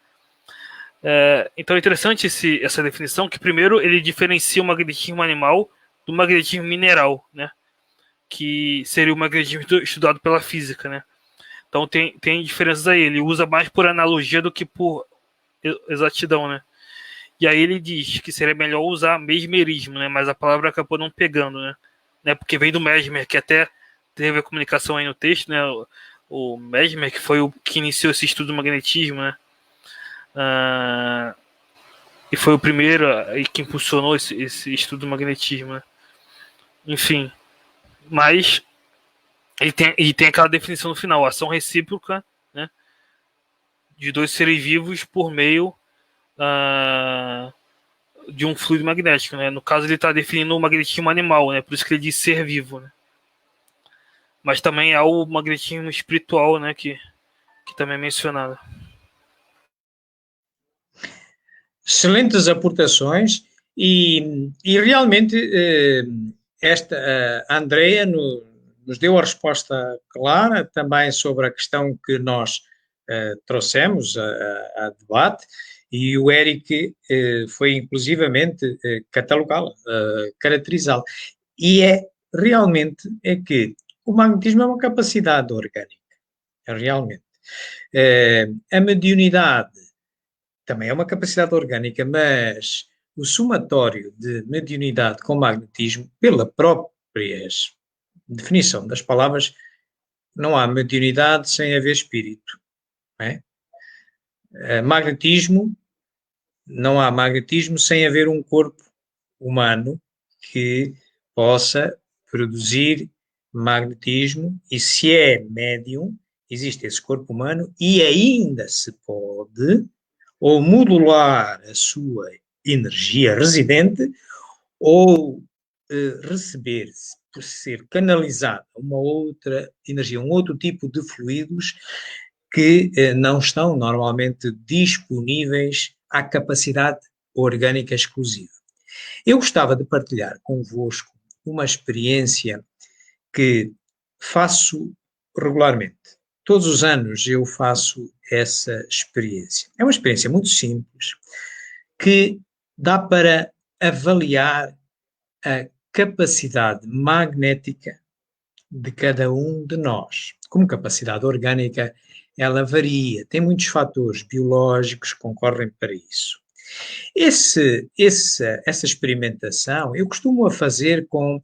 Então é interessante essa definição, que primeiro ele diferencia o magnetismo animal do magnetismo mineral, né? Que seria o magnetismo estudado pela física, né? Então tem diferenças aí. Ele usa mais por analogia do que por exatidão, né? E aí ele diz que seria melhor usar mesmerismo, né? Mas a palavra acabou não pegando, né? Porque vem do Mesmer, que até teve a comunicação aí no texto, né? O Mesmer, que foi o que iniciou esse estudo do magnetismo, né? E foi o primeiro que impulsionou esse estudo do magnetismo, né? Enfim, mas ele tem aquela definição no final: ação recíproca, né, de dois seres vivos por meio de um fluido magnético, né? No caso, ele está definindo o magnetismo animal, né? Por isso que ele diz ser vivo, né? Mas também há o magnetismo espiritual, né? Que também é mencionado. Excelentes aportações e realmente a Andrea nos deu a resposta clara também sobre a questão que nós trouxemos a debate, e o Eric foi inclusivamente catalogá-la, caracterizá-la. E realmente que o magnetismo é uma capacidade orgânica, realmente. A mediunidade também é uma capacidade orgânica, mas o somatório de mediunidade com magnetismo, pela própria definição das palavras, não há mediunidade sem haver espírito, não é? Magnetismo, não há magnetismo sem haver um corpo humano que possa produzir magnetismo, e se é médium, existe esse corpo humano e ainda se pode ou modular a sua energia residente ou receber, por ser canalizada, uma outra energia, um outro tipo de fluidos que não estão normalmente disponíveis à capacidade orgânica exclusiva. Eu gostava de partilhar convosco uma experiência que faço regularmente. Todos os anos eu faço essa experiência. É uma experiência muito simples que dá para avaliar a capacidade magnética de cada um de nós. Como capacidade orgânica, ela varia, tem muitos fatores biológicos que concorrem para isso. Essa experimentação eu costumo a fazer com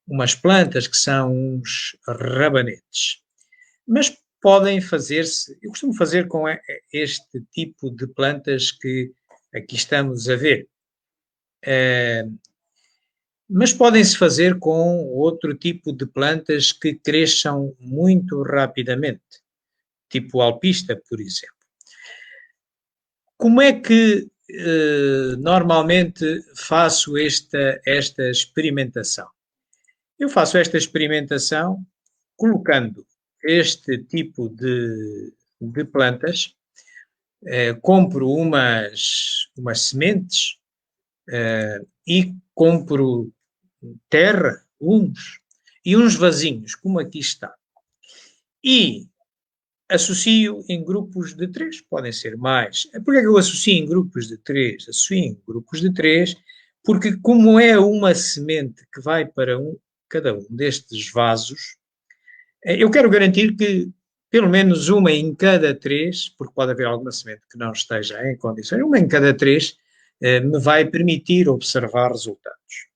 umas plantas que são uns rabanetes, mas podem fazer-se, eu costumo fazer com este tipo de plantas que aqui estamos a ver, mas podem-se fazer com outro tipo de plantas que cresçam muito rapidamente, tipo alpista, por exemplo. Como é que normalmente faço esta experimentação? Eu faço esta experimentação colocando este tipo de plantas, compro umas sementes e compro terra, e uns vasinhos, como aqui está. E associo em grupos de 3, podem ser mais. Por que é que eu associo em grupos de 3? Associo em grupos de 3 porque, como é uma semente que vai para cada um destes vasos, eu quero garantir que pelo menos uma em cada 3, porque pode haver alguma semente que não esteja em condições, uma em cada 3 me vai permitir observar resultados.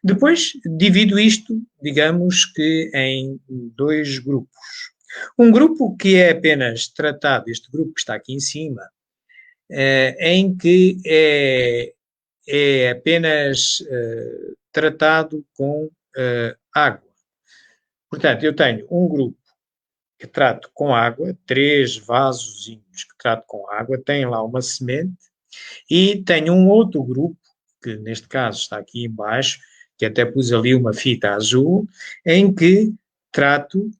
Depois, divido isto, digamos que em 2 grupos. Um grupo que é apenas tratado, este grupo que está aqui em cima, em que é apenas tratado com água. Portanto, eu tenho um grupo que trato com água, 3 vasozinhos que trato com água, tem lá uma semente, e tenho um outro grupo, que neste caso está aqui embaixo, que até pus ali uma fita azul, em que trato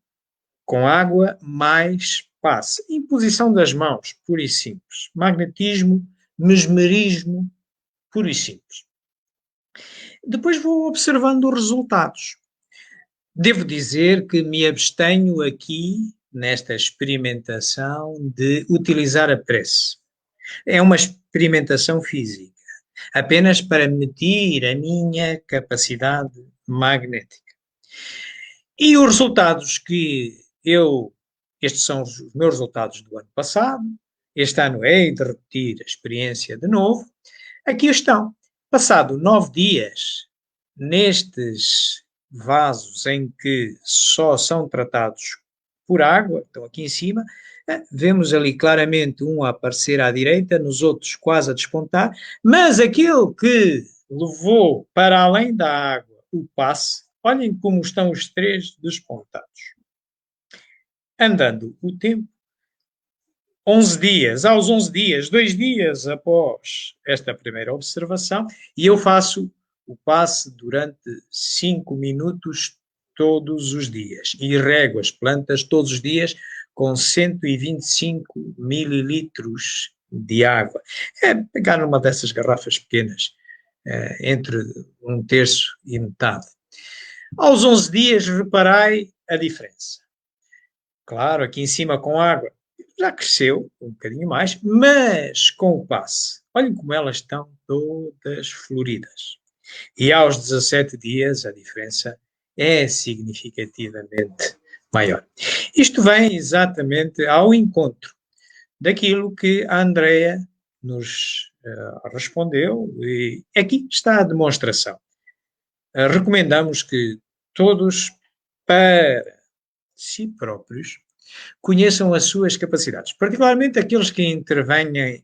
com água mais passe. Imposição das mãos, puro e simples. Magnetismo, mesmerismo, puro e simples. Depois vou observando os resultados. Devo dizer que me abstenho aqui, nesta experimentação, de utilizar a prece. É uma experimentação física, apenas para medir a minha capacidade magnética. E os resultados estes são os meus resultados do ano passado, este ano hei de repetir a experiência de novo, aqui estão. Passado 9 dias, nestes vasos em que só são tratados por água, estão aqui em cima, vemos ali claramente um a aparecer à direita, nos outros quase a despontar, mas aquele que levou para além da água o passe, olhem como estão os 3 despontados. Andando o tempo, 11 dias, aos 11 dias, 2 dias após esta primeira observação, e eu faço o passe durante 5 minutos todos os dias e rego as plantas todos os dias com 125 mililitros de água. É pegar numa dessas garrafas pequenas, entre 1/3 e metade. Aos 11 dias reparai a diferença. Claro, aqui em cima com água já cresceu um bocadinho mais, mas com o passe, olhem como elas estão todas floridas. E aos 17 dias a diferença é significativamente maior. Isto vem exatamente ao encontro daquilo que a Andrea nos respondeu, e aqui está a demonstração. Recomendamos que todos, para si próprios, conheçam as suas capacidades, particularmente aqueles que intervenham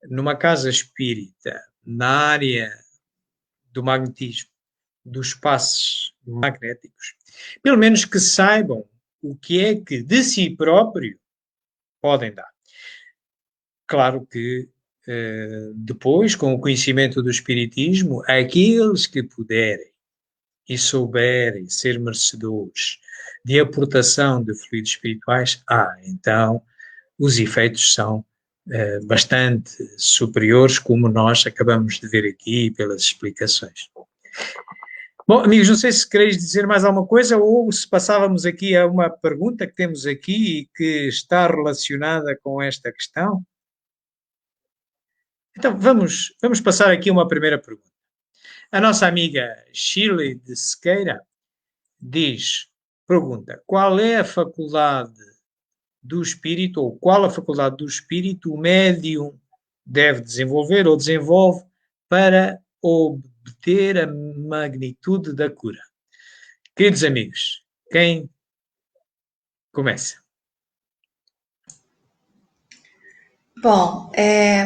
numa casa espírita, na área do magnetismo, dos passes magnéticos, pelo menos que saibam o que é que de si próprio podem dar. Claro que depois, com o conhecimento do Espiritismo, aqueles que puderem e souberem ser merecedores de aportação de fluidos espirituais, então os efeitos são bastante superiores, como nós acabamos de ver aqui pelas explicações. Bom, amigos, não sei se quereis dizer mais alguma coisa ou se passávamos aqui a uma pergunta que temos aqui e que está relacionada com esta questão. Então, vamos passar aqui uma primeira pergunta. A nossa amiga Shirley de Sequeira pergunta, qual é a faculdade do espírito, ou qual a faculdade do espírito o médium deve desenvolver ou desenvolve para obter a magnitude da cura? Queridos amigos, quem começa? Bom,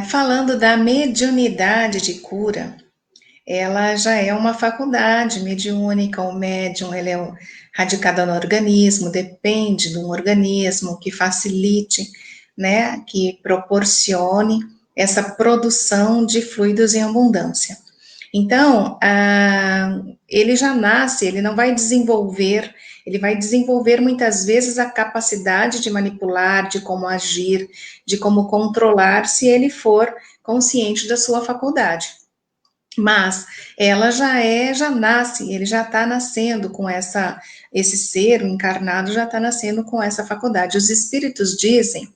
falando da mediunidade de cura, ela já é uma faculdade mediúnica, o médium, ele é radicado no organismo, depende de um organismo que facilite, né, que proporcione essa produção de fluidos em abundância. Então, ele já nasce, ele não vai desenvolver, ele vai desenvolver muitas vezes a capacidade de manipular, de como agir, de como controlar, se ele for consciente da sua faculdade. Mas ela já nasce, ele já está nascendo com esse ser encarnado já está nascendo com essa faculdade. Os espíritos dizem,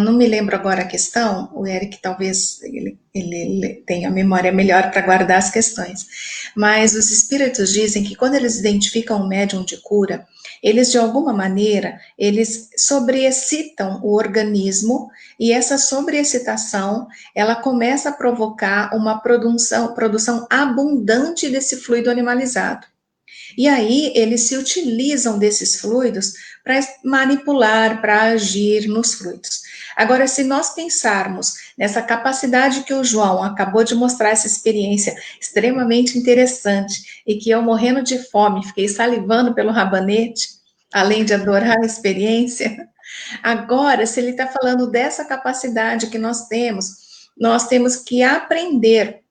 não me lembro agora a questão, o Eric talvez ele tenha memória melhor para guardar as questões, mas os espíritos dizem que quando eles identificam um médium de cura, eles de alguma maneira, eles sobreexcitam o organismo e essa sobreexcitação, ela começa a provocar uma produção abundante desse fluido animalizado. E aí eles se utilizam desses fluidos para manipular, para agir nos fluidos. Agora, se nós pensarmos nessa capacidade que o João acabou de mostrar, essa experiência extremamente interessante, e que eu morrendo de fome, fiquei salivando pelo rabanete, além de adorar a experiência, agora, se ele está falando dessa capacidade que nós temos que aprender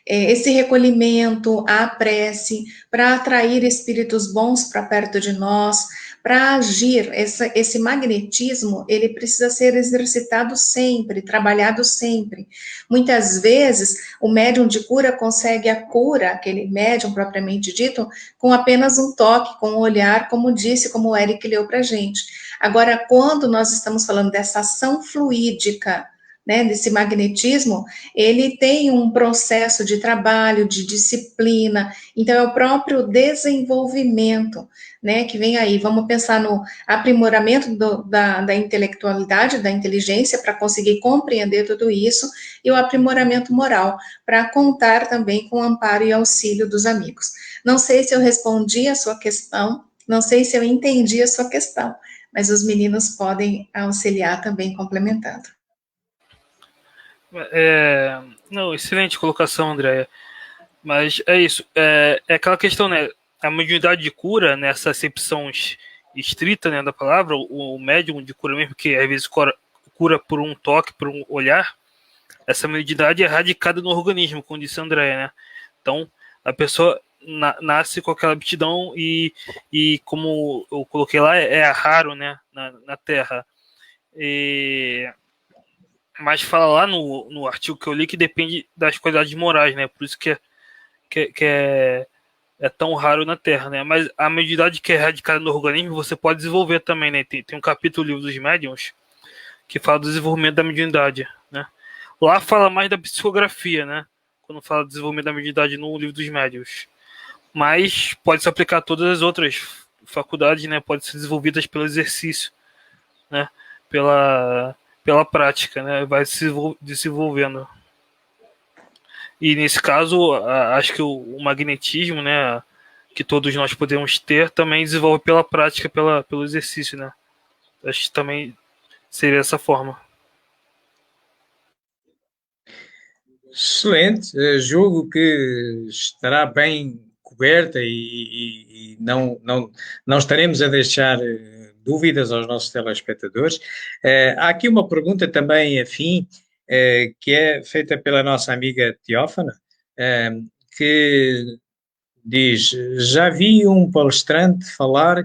esse recolhimento, a prece, para atrair espíritos bons para perto de nós, para agir, esse magnetismo, ele precisa ser exercitado sempre, trabalhado sempre. Muitas vezes, o médium de cura consegue a cura, aquele médium propriamente dito, com apenas um toque, com um olhar, como disse, como o Eric leu para a gente. Agora, quando nós estamos falando dessa ação fluídica, né, desse magnetismo, ele tem um processo de trabalho, de disciplina, então é o próprio desenvolvimento, né, que vem aí. Vamos pensar no aprimoramento da intelectualidade, da inteligência, para conseguir compreender tudo isso, e o aprimoramento moral, para contar também com o amparo e auxílio dos amigos. Não sei se eu respondi a sua questão, não sei se eu entendi a sua questão, mas os meninos podem auxiliar também complementando. Não, excelente colocação, Andréia. Mas é isso. É aquela questão, né? A mediunidade de cura, nessa acepção estrita, né, da palavra, o médium de cura mesmo, que às vezes cura por um toque, por um olhar, essa mediunidade é radicada no organismo, como disse a Andréia, né? Então, a pessoa nasce com aquela aptidão e como eu coloquei lá, é raro, né, na Terra. Mas fala lá no artigo que eu li que depende das qualidades morais, né? Por isso que é tão raro na Terra, né? Mas a mediunidade que é radicada no organismo você pode desenvolver também, né? Tem um capítulo do livro dos médiuns que fala do desenvolvimento da mediunidade, né? Lá fala mais da psicografia, né? Quando fala do desenvolvimento da mediunidade no livro dos médiuns. Mas pode se aplicar a todas as outras faculdades, né? Pode ser desenvolvidas pelo exercício, né? Pela prática, né? Vai se desenvolvendo. E nesse caso, acho que o magnetismo, né? que todos nós podemos ter, também desenvolve pela prática, pelo exercício, né? Acho que também seria dessa forma. Excelente, julgo que estará bem coberta e não estaremos a deixar dúvidas aos nossos telespectadores. Há aqui uma pergunta também afim, que é feita pela nossa amiga Teófana, que diz: já vi um palestrante falar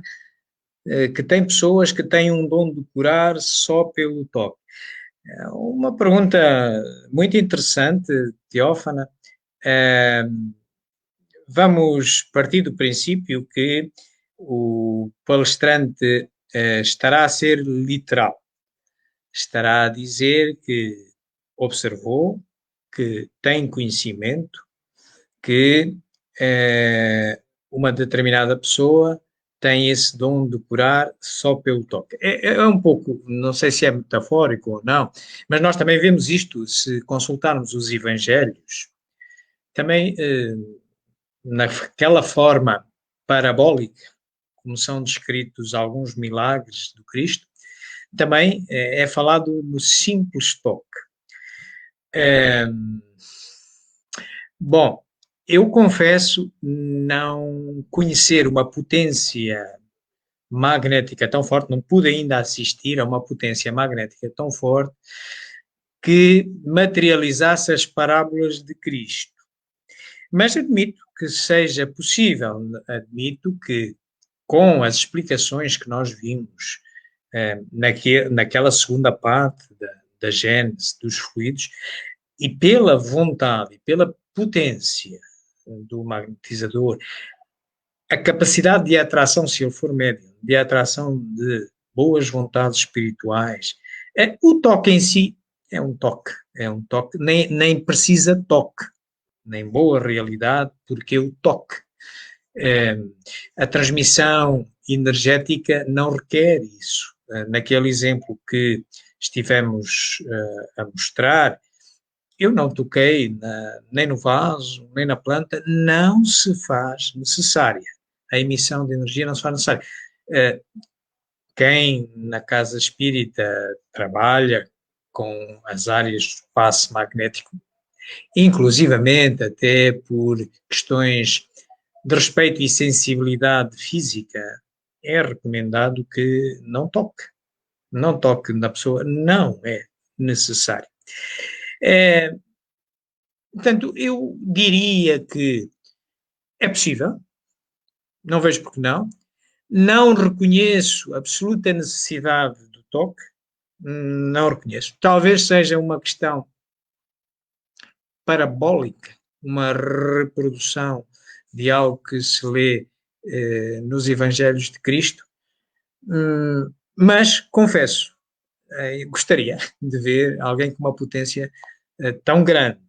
que tem pessoas que têm um dom de curar só pelo toque. Uma pergunta muito interessante, Teófana. Vamos partir do princípio que o palestrante estará a ser literal. Estará a dizer que observou, que tem conhecimento, que uma determinada pessoa tem esse dom de curar só pelo toque. É um pouco, não sei se é metafórico ou não, mas nós também vemos isto, se consultarmos os evangelhos, também naquela forma parabólica, como são descritos alguns milagres do Cristo, também é falado no simples toque. Bom, eu confesso não conhecer uma potência magnética tão forte, não pude ainda assistir a uma potência magnética tão forte que materializasse as parábolas de Cristo. Mas admito que seja possível, admito que com as explicações que nós vimos naquela segunda parte da gênese dos fluidos, e pela vontade, pela potência do magnetizador, a capacidade de atração, se ele for médium, de atração de boas vontades espirituais, o toque em si é um toque, nem precisa toque, nem boa realidade, porque o toque, a transmissão energética não requer isso. Naquele exemplo que estivemos a mostrar, eu não toquei nem no vaso, nem na planta, não se faz necessária. A emissão de energia não se faz necessária. Quem na casa espírita trabalha com as áreas do passe magnético, inclusivamente até por questões de respeito e sensibilidade física, é recomendado que não toque. Não toque na pessoa, não é necessário. Portanto, eu diria que é possível, não vejo porque não. Não reconheço absoluta necessidade do toque, não reconheço. Talvez seja uma questão parabólica, uma reprodução de algo que se lê nos Evangelhos de Cristo, mas confesso, gostaria de ver alguém com uma potência tão grande.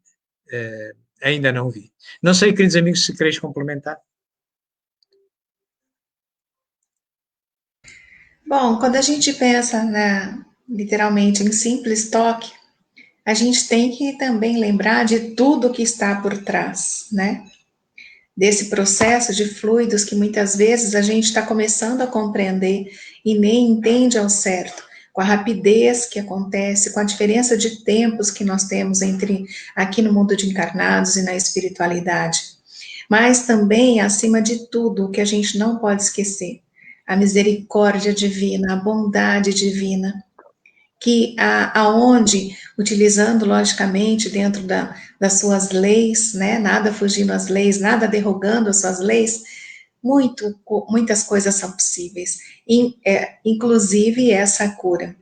Ainda não vi. Não sei, queridos amigos, se quereis complementar. Bom, quando a gente pensa, literalmente, em simples toque, a gente tem que também lembrar de tudo que está por trás, né? Desse processo de fluidos que muitas vezes a gente está começando a compreender e nem entende ao certo, com a rapidez que acontece, com a diferença de tempos que nós temos entre aqui no mundo de encarnados e na espiritualidade. Mas também, acima de tudo, o que a gente não pode esquecer, a misericórdia divina, a bondade divina, que aonde, utilizando logicamente dentro das suas leis, né, nada fugindo às leis, nada derrogando as suas leis, muitas coisas são possíveis, inclusive essa cura.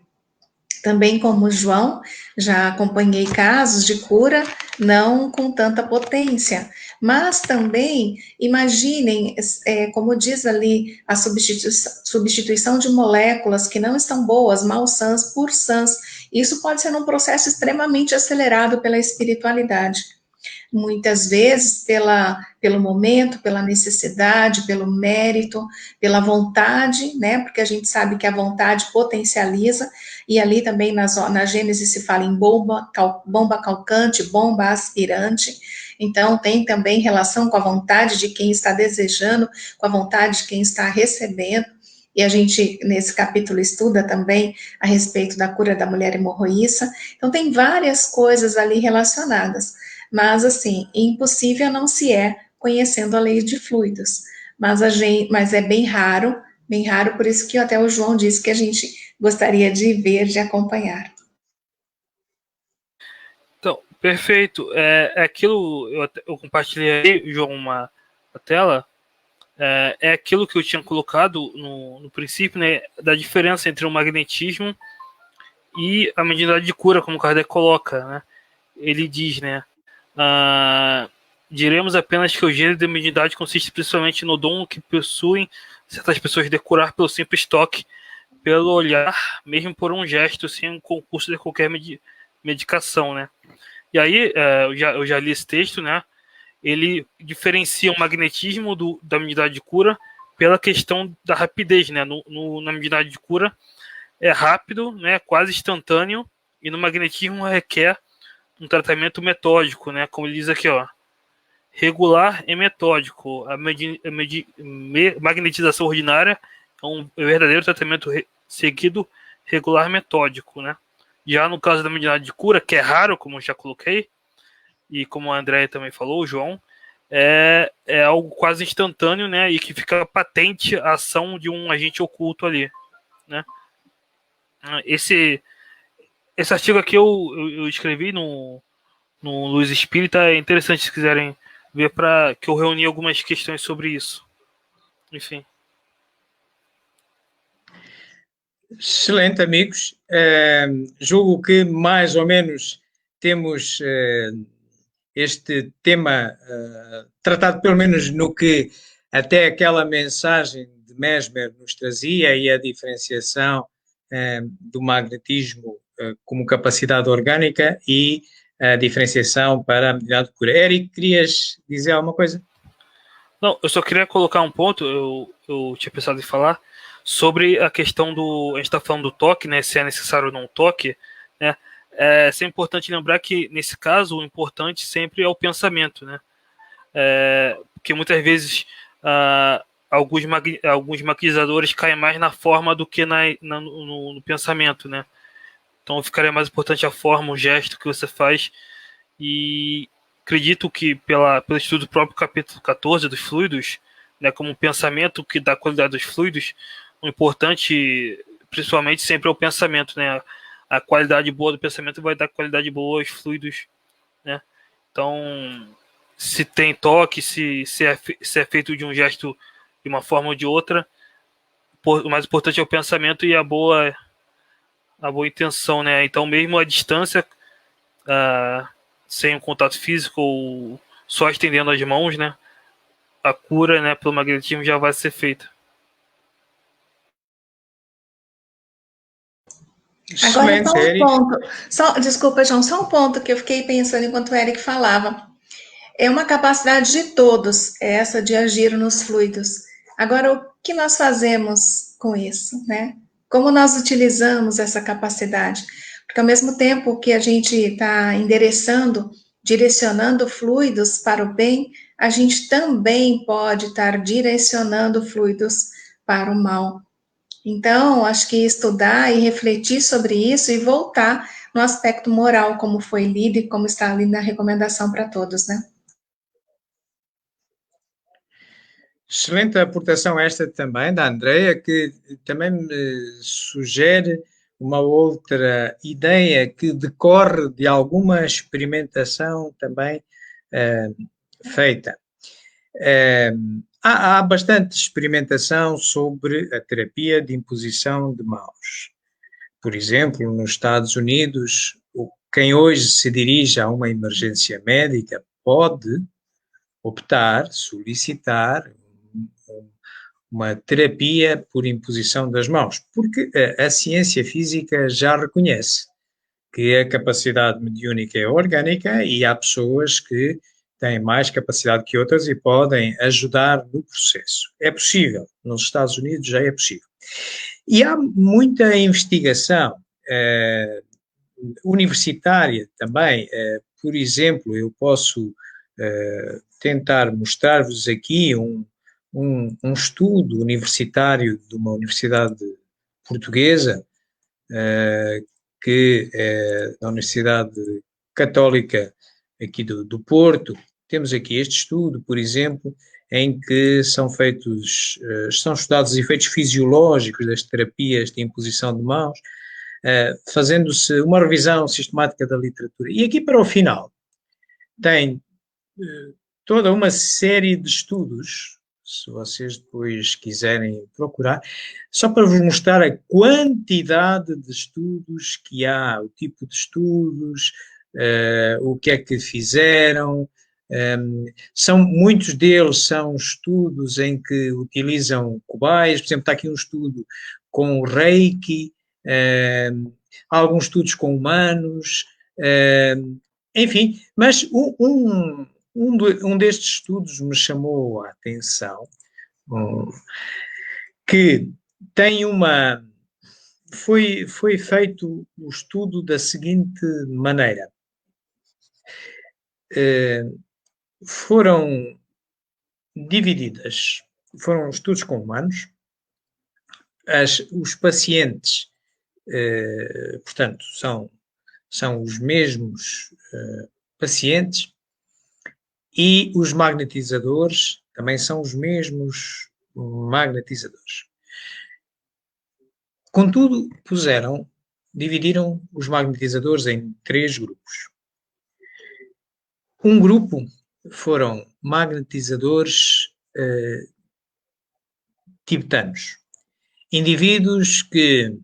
Também como João, já acompanhei casos de cura, não com tanta potência, mas também, imaginem, como diz ali, a substituição de moléculas que não estão boas, mal sãs, por sãs. Isso pode ser um processo extremamente acelerado pela espiritualidade. muitas vezes pelo momento, pela necessidade, pelo mérito, pela vontade, né? Porque a gente sabe que a vontade potencializa, e ali também na Gênesis se fala em bomba calcante, bomba aspirante. Então, tem também relação com a vontade de quem está desejando, com a vontade de quem está recebendo. E a gente, nesse capítulo, estuda também a respeito da cura da mulher hemorroíça. Então, tem várias coisas ali relacionadas. Mas, assim, impossível não se é conhecendo a lei de fluidos. Mas é bem raro, por isso que até o João disse que a gente gostaria de ver, de acompanhar. Então, perfeito. É aquilo, eu compartilhei aí, João, a tela. É aquilo que eu tinha colocado no princípio, né, da diferença entre o magnetismo e a mediunidade de cura, como Kardec coloca, né? Ele diz, né, diremos apenas que o gênero de mediunidade consiste principalmente no dom que possuem certas pessoas de curar pelo simples toque, pelo olhar, mesmo por um gesto, sem um concurso de qualquer medicação, né? E aí, eu já li esse texto, né? Ele diferencia o magnetismo da mediunidade de cura pela questão da rapidez, né? Na mediunidade de cura é rápido, né? Quase instantâneo, e no magnetismo requer um tratamento metódico, né? Como ele diz aqui, ó, regular e metódico. A magnetização ordinária é um verdadeiro tratamento seguido, regular, metódico, né? Já no caso da mediunidade de cura, que é raro, como eu já coloquei, e como a Andréia também falou, o João, é algo quase instantâneo, né? E que fica patente a ação de um agente oculto ali, né? Esse artigo aqui eu escrevi no Luz Espírita, é interessante se quiserem ver, para que eu reuni algumas questões sobre isso. Enfim. Excelente, amigos. Julgo que mais ou menos temos este tema tratado pelo menos no que até aquela mensagem de Mesmer nos trazia, e a diferenciação do magnetismo como capacidade orgânica e a diferenciação para a mediunidade de cura. Érico, querias dizer alguma coisa? Não, eu só queria colocar um ponto, eu tinha pensado em falar, sobre a questão a gente está falando do toque, né, se é necessário ou não toque, né, é sempre importante lembrar que, nesse caso, o importante sempre é o pensamento, né, porque muitas vezes alguns magnetizadores caem mais na forma do que no pensamento, né, então ficaria mais importante a forma, o gesto que você faz, e acredito que pelo estudo do próprio capítulo 14 dos fluidos, né, como um pensamento que dá qualidade dos fluidos, o importante, principalmente, sempre é o pensamento, né? A qualidade boa do pensamento vai dar qualidade boa aos fluidos, né? Então, se tem toque, se é feito de um gesto de uma forma ou de outra, o mais importante é o pensamento e a boa intenção, né? Então, mesmo a distância, sem um contato físico ou só estendendo as mãos, né? A cura, né, pelo magnetismo já vai ser feita. Agora, só um ponto. Desculpa, João, só um ponto que eu fiquei pensando enquanto o Eric falava. É uma capacidade de todos, essa de agir nos fluidos. Agora, o que nós fazemos com isso, né? Como nós utilizamos essa capacidade? Porque, ao mesmo tempo que a gente está direcionando fluidos para o bem, a gente também pode estar direcionando fluidos para o mal. Então, acho que estudar e refletir sobre isso e voltar no aspecto moral, como foi lido e como está ali na recomendação para todos, né? Excelente aportação esta também da Andreia, que também me sugere uma outra ideia que decorre de alguma experimentação também feita. Há bastante experimentação sobre a terapia de imposição de mãos. Por exemplo, nos Estados Unidos, quem hoje se dirige a uma emergência médica pode optar, solicitar uma terapia por imposição das mãos, porque a ciência física já reconhece que a capacidade mediúnica é orgânica e há pessoas que têm mais capacidade que outras e podem ajudar no processo. É possível, nos Estados Unidos já é possível. E há muita investigação universitária também. Por exemplo, eu posso tentar mostrar-vos aqui um estudo universitário de uma universidade portuguesa, que é da Universidade Católica aqui do Porto. Temos aqui este estudo, por exemplo, em que são estudados os efeitos fisiológicos das terapias de imposição de mãos, fazendo-se uma revisão sistemática da literatura. E aqui para o final tem toda uma série de estudos, se vocês depois quiserem procurar, só para vos mostrar a quantidade de estudos que há, o tipo de estudos, o que é que fizeram. Muitos deles são estudos em que utilizam cobaias. Por exemplo, está aqui um estudo com o Reiki, há alguns estudos com humanos, enfim, mas um destes estudos me chamou a atenção, que tem foi feito o estudo da seguinte maneira. Foram estudos com humanos, os pacientes, portanto, são os mesmos pacientes, e os magnetizadores também são os mesmos magnetizadores. Contudo, dividiram os magnetizadores em 3 grupos. Um grupo foram magnetizadores tibetanos, indivíduos que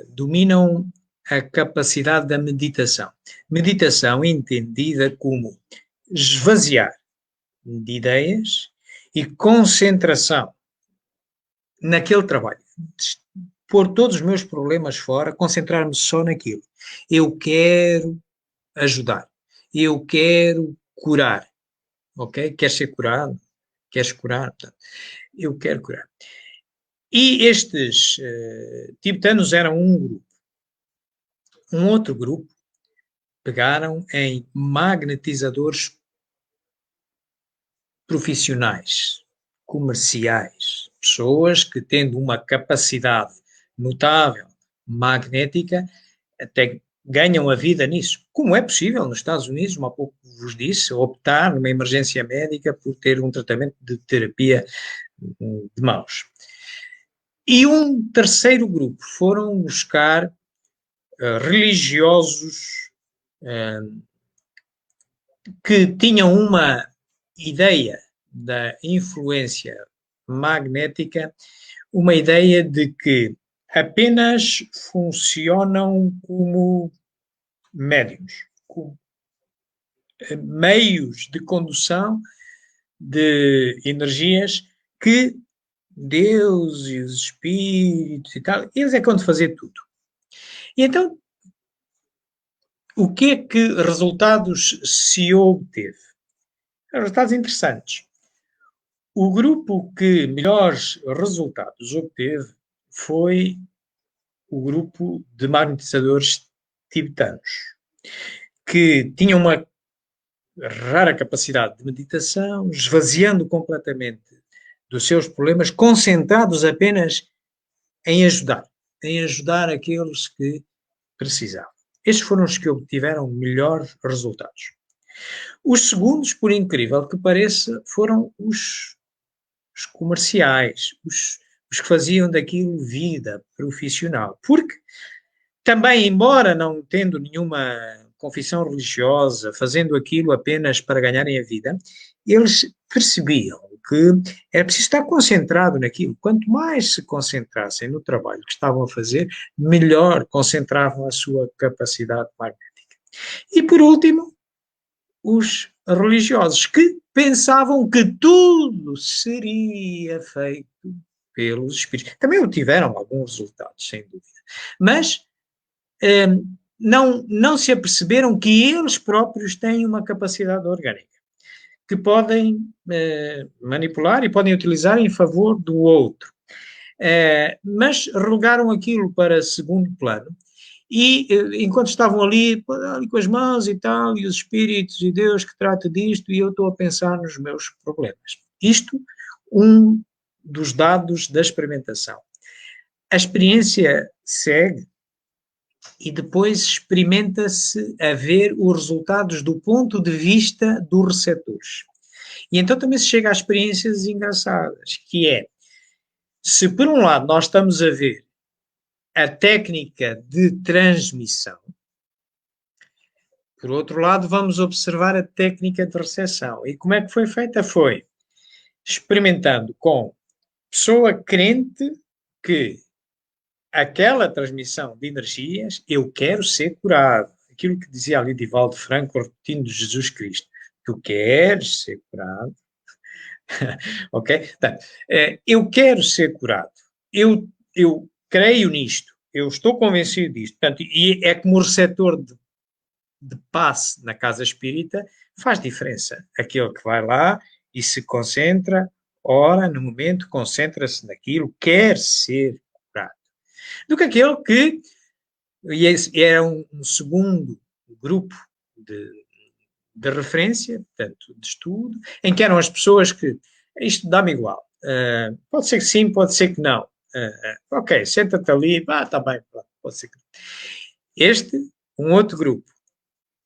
dominam a capacidade da meditação. Meditação entendida como esvaziar de ideias e concentração naquele trabalho. Pôr todos os meus problemas fora, concentrar-me só naquilo. Eu quero ajudar. Eu quero curar. Ok? Queres ser curado? Queres curar? Portanto, eu quero curar. E estes tibetanos eram um grupo. Um outro grupo pegaram em magnetizadores profissionais, comerciais, pessoas que, tendo uma capacidade notável magnética, até ganham a vida nisso. Como é possível nos Estados Unidos, há pouco vos disse, optar numa emergência médica por ter um tratamento de terapia de mãos. E um terceiro grupo foram buscar religiosos que tinham uma ideia da influência magnética, uma ideia de que apenas funcionam como médiuns, como meios de condução de energias que Deus e os espíritos e tal, eles é que vão fazer tudo. E então, o que é que resultados se obteve? Resultados interessantes. O grupo que melhores resultados obteve foi o grupo de magnetizadores tibetanos, que tinham uma rara capacidade de meditação, esvaziando completamente dos seus problemas, concentrados apenas em ajudar aqueles que precisavam. Estes foram os que obtiveram melhores resultados. Os segundos, por incrível que pareça, foram os comerciais, os que faziam daquilo vida profissional. Porque também, embora não tendo nenhuma confissão religiosa, fazendo aquilo apenas para ganharem a vida, eles percebiam que era preciso estar concentrado naquilo. Quanto mais se concentrassem no trabalho que estavam a fazer, melhor concentravam a sua capacidade magnética. E, por último, os religiosos, que pensavam que tudo seria feito pelos espíritos. Também obtiveram alguns resultados, sem dúvida. Mas não se aperceberam que eles próprios têm uma capacidade orgânica que podem manipular e podem utilizar em favor do outro. Mas relegaram aquilo para segundo plano e enquanto estavam ali com as mãos e tal, e os espíritos e Deus que trata disto, e eu estou a pensar nos meus problemas. Isto, um dos dados da experimentação. A experiência segue e depois experimenta-se a ver os resultados do ponto de vista dos receptores. E então também se chega a experiências engraçadas, que é, se por um lado nós estamos a ver a técnica de transmissão, por outro lado vamos observar a técnica de recepção. E como é que foi feita? Foi experimentando com pessoa crente que aquela transmissão de energias, eu quero ser curado. Aquilo que dizia ali Divaldo Franco, repetindo Jesus Cristo. Tu queres ser curado? Ok? Portanto, eu quero ser curado. Eu creio nisto. Eu estou convencido disto. Portanto, e é como o receptor de passe na casa espírita faz diferença. Aquele que vai lá e se concentra, ora, no momento, concentra-se naquilo, quer ser curado. Do que aquele que, e esse era um segundo grupo de referência, portanto, de estudo, em que eram as pessoas que, isto dá-me igual, pode ser que sim, pode ser que não, ok, senta-te ali, está bem, pode ser que não. Este, um outro grupo.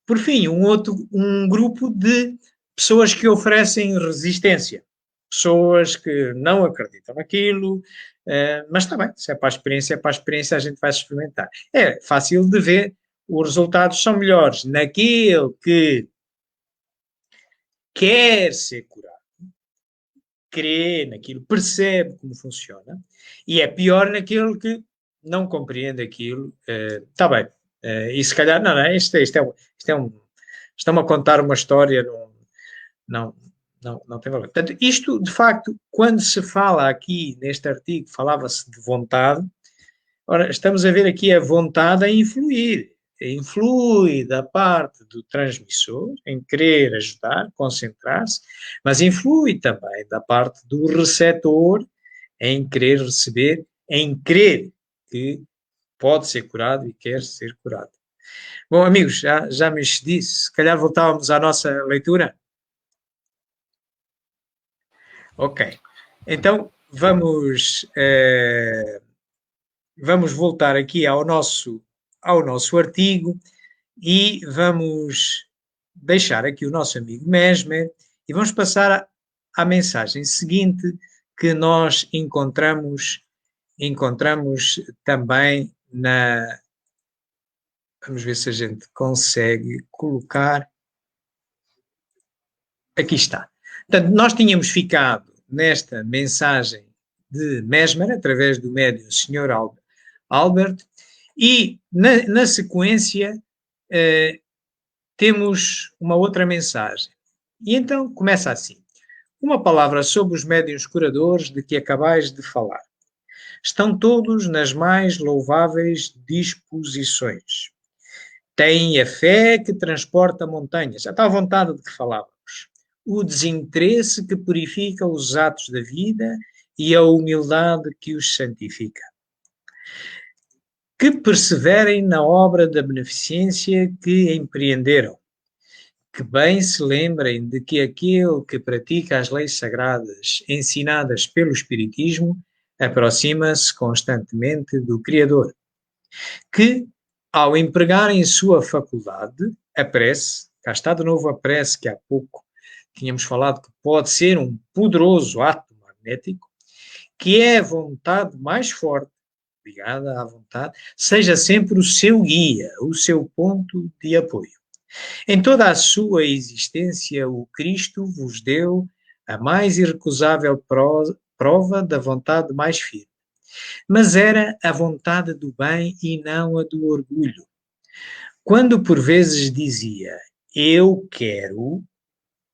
Por fim, um grupo de pessoas que oferecem resistência, pessoas que não acreditam naquilo, mas está bem, se é para a experiência a gente vai experimentar. É fácil de ver, os resultados são melhores naquele que quer ser curado, crê naquilo, percebe como funciona, e é pior naquele que não compreende aquilo. Está bem, e se calhar, não, estão a contar uma história, não tem valor. Portanto, isto, de facto, quando se fala aqui neste artigo, falava-se de vontade. Ora, estamos a ver aqui a vontade a influir. Influi da parte do transmissor, em querer ajudar, concentrar-se, mas influi também da parte do receptor, em querer receber, em crer que pode ser curado e quer ser curado. Bom, amigos, já me disse, se calhar voltávamos à nossa leitura. Ok, então vamos voltar aqui ao nosso artigo e vamos deixar aqui o nosso amigo Mesmer e vamos passar à mensagem seguinte que nós encontramos também na... Vamos ver se a gente consegue colocar... Aqui está. Portanto, nós tínhamos ficado nesta mensagem de Mesmer, através do médium Sr. Albert, e na sequência temos uma outra mensagem. E então começa assim. Uma palavra sobre os médiuns curadores de que acabais de falar. Estão todos nas mais louváveis disposições. Têm a fé que transporta montanhas, a tal vontade de que falávamos. O desinteresse que purifica os atos da vida e a humildade que os santifica. Que perseverem na obra da beneficência que empreenderam. Que bem se lembrem de que aquele que pratica as leis sagradas ensinadas pelo Espiritismo aproxima-se constantemente do Criador. Que, ao empregarem sua faculdade, a prece, cá está de novo a prece que há pouco tínhamos falado que pode ser um poderoso ato magnético, que é a vontade mais forte, ligada à vontade, seja sempre o seu guia, o seu ponto de apoio. Em toda a sua existência, o Cristo vos deu a mais irrecusável prova da vontade mais firme. Mas era a vontade do bem e não a do orgulho. Quando por vezes dizia, eu quero,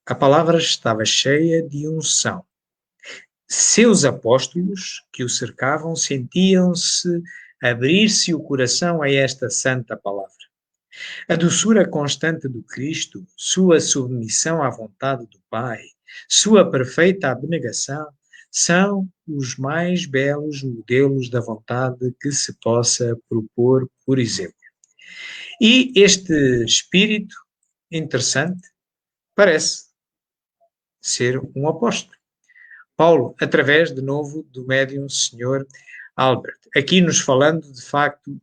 a palavra estava cheia de unção. Seus apóstolos que o cercavam sentiam-se abrir-se o coração a esta santa palavra. A doçura constante do Cristo, sua submissão à vontade do Pai, sua perfeita abnegação, são os mais belos modelos da vontade que se possa propor, por exemplo. E este espírito interessante parece ser um apóstolo. Paulo, através, de novo, do médium Sr. Albert, aqui nos falando, de facto,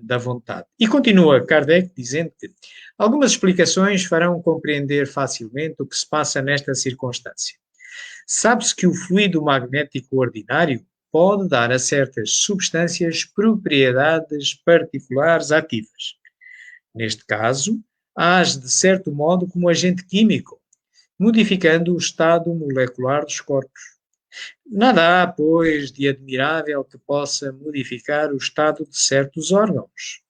da vontade. E continua Kardec dizendo que algumas explicações farão compreender facilmente o que se passa nesta circunstância. Sabe-se que o fluido magnético ordinário pode dar a certas substâncias propriedades particulares ativas. Neste caso, age de certo modo como agente químico, modificando o estado molecular dos corpos. Nada há, pois, de admirável que possa modificar o estado de certos órgãos.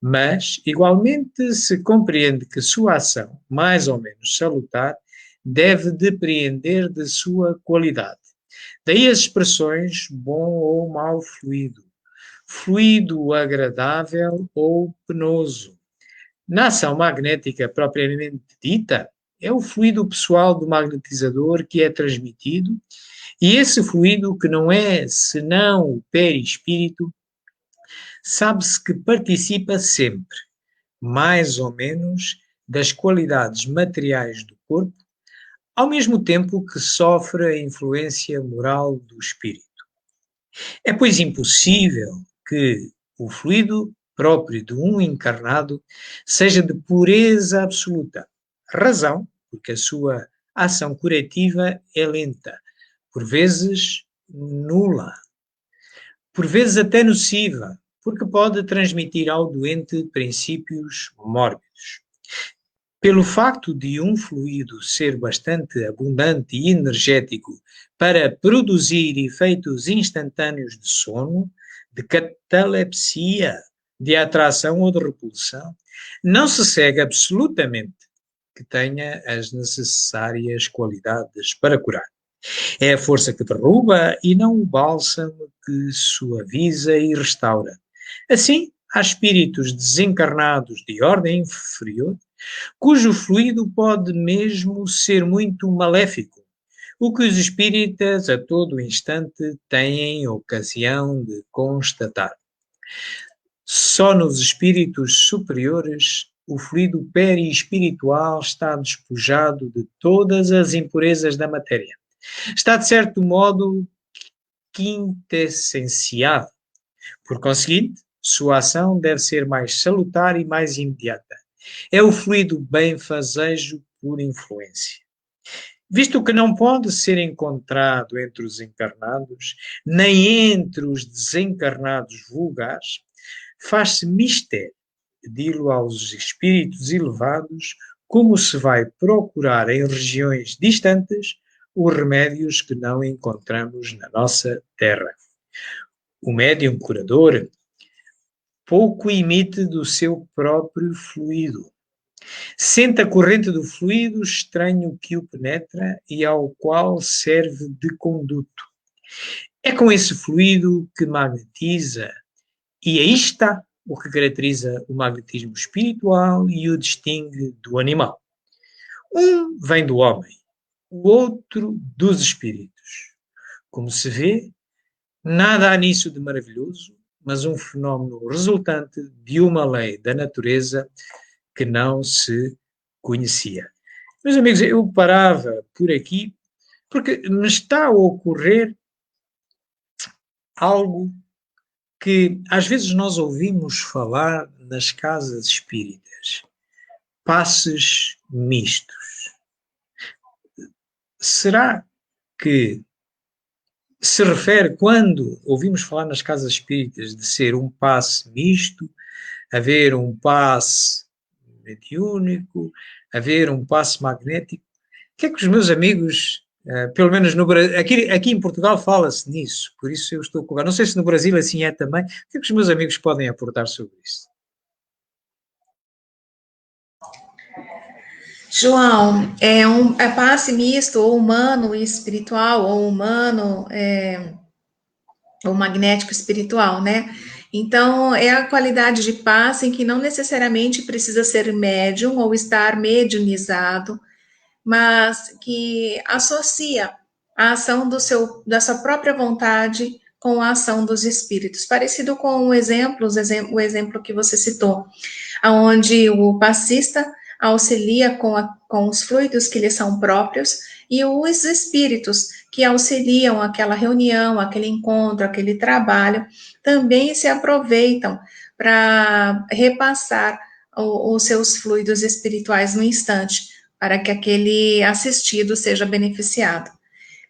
Mas, igualmente, se compreende que sua ação, mais ou menos salutar, deve depreender de sua qualidade. Daí as expressões bom ou mau fluido, fluido agradável ou penoso. Na ação magnética propriamente dita, é o fluido pessoal do magnetizador que é transmitido, e esse fluido, que não é senão o perispírito, sabe-se que participa sempre, mais ou menos, das qualidades materiais do corpo, ao mesmo tempo que sofre a influência moral do espírito. É, pois, impossível que o fluido próprio de um encarnado seja de pureza absoluta. Razão, porque a sua ação curativa é lenta, por vezes nula, por vezes até nociva, porque pode transmitir ao doente princípios mórbidos. Pelo facto de um fluido ser bastante abundante e energético para produzir efeitos instantâneos de sono, de catalepsia, de atração ou de repulsão, não se segue absolutamente que tenha as necessárias qualidades para curar. É a força que derruba e não o bálsamo que suaviza e restaura. Assim, há espíritos desencarnados de ordem inferior, cujo fluido pode mesmo ser muito maléfico, o que os espíritas a todo instante têm ocasião de constatar. Só nos espíritos superiores o fluido perispiritual está despojado de todas as impurezas da matéria. Está, de certo modo, quintessenciado. Por conseguinte, sua ação deve ser mais salutar e mais imediata. É o fluido benfazejo por influência. Visto que não pode ser encontrado entre os encarnados, nem entre os desencarnados vulgares, faz-se mistério dilo aos espíritos elevados, como se vai procurar em regiões distantes os remédios que não encontramos na nossa terra. O médium curador pouco emite do seu próprio fluido. Sente a corrente do fluido estranho que o penetra e ao qual serve de conduto. É com esse fluido que magnetiza, e aí está o que caracteriza o magnetismo espiritual e o distingue do animal. Um vem do homem, o outro dos espíritos. Como se vê, nada há nisso de maravilhoso, mas um fenómeno resultante de uma lei da natureza que não se conhecia. Meus amigos, eu parava por aqui porque me está a ocorrer algo que às vezes nós ouvimos falar nas casas espíritas. Passes mistos. Será que se refere, quando ouvimos falar nas casas espíritas, de ser um passe misto, haver um passe mediúnico, haver um passe magnético? O que é que os meus amigos, pelo menos no Brasil, aqui em Portugal fala-se nisso, por isso eu estou a colocar. Não sei se no Brasil assim é também. O que é que os meus amigos podem aportar sobre isso? João, é passe misto, ou humano e espiritual, ou humano ou magnético espiritual, né? Então, é a qualidade de passe em que não necessariamente precisa ser médium ou estar mediunizado, mas que associa a ação da sua própria vontade com a ação dos espíritos. Parecido com o exemplo que você citou, onde o passista auxilia com os fluidos que lhe são próprios e os espíritos que auxiliam aquela reunião, aquele encontro, aquele trabalho, também se aproveitam para repassar os seus fluidos espirituais no instante, para que aquele assistido seja beneficiado.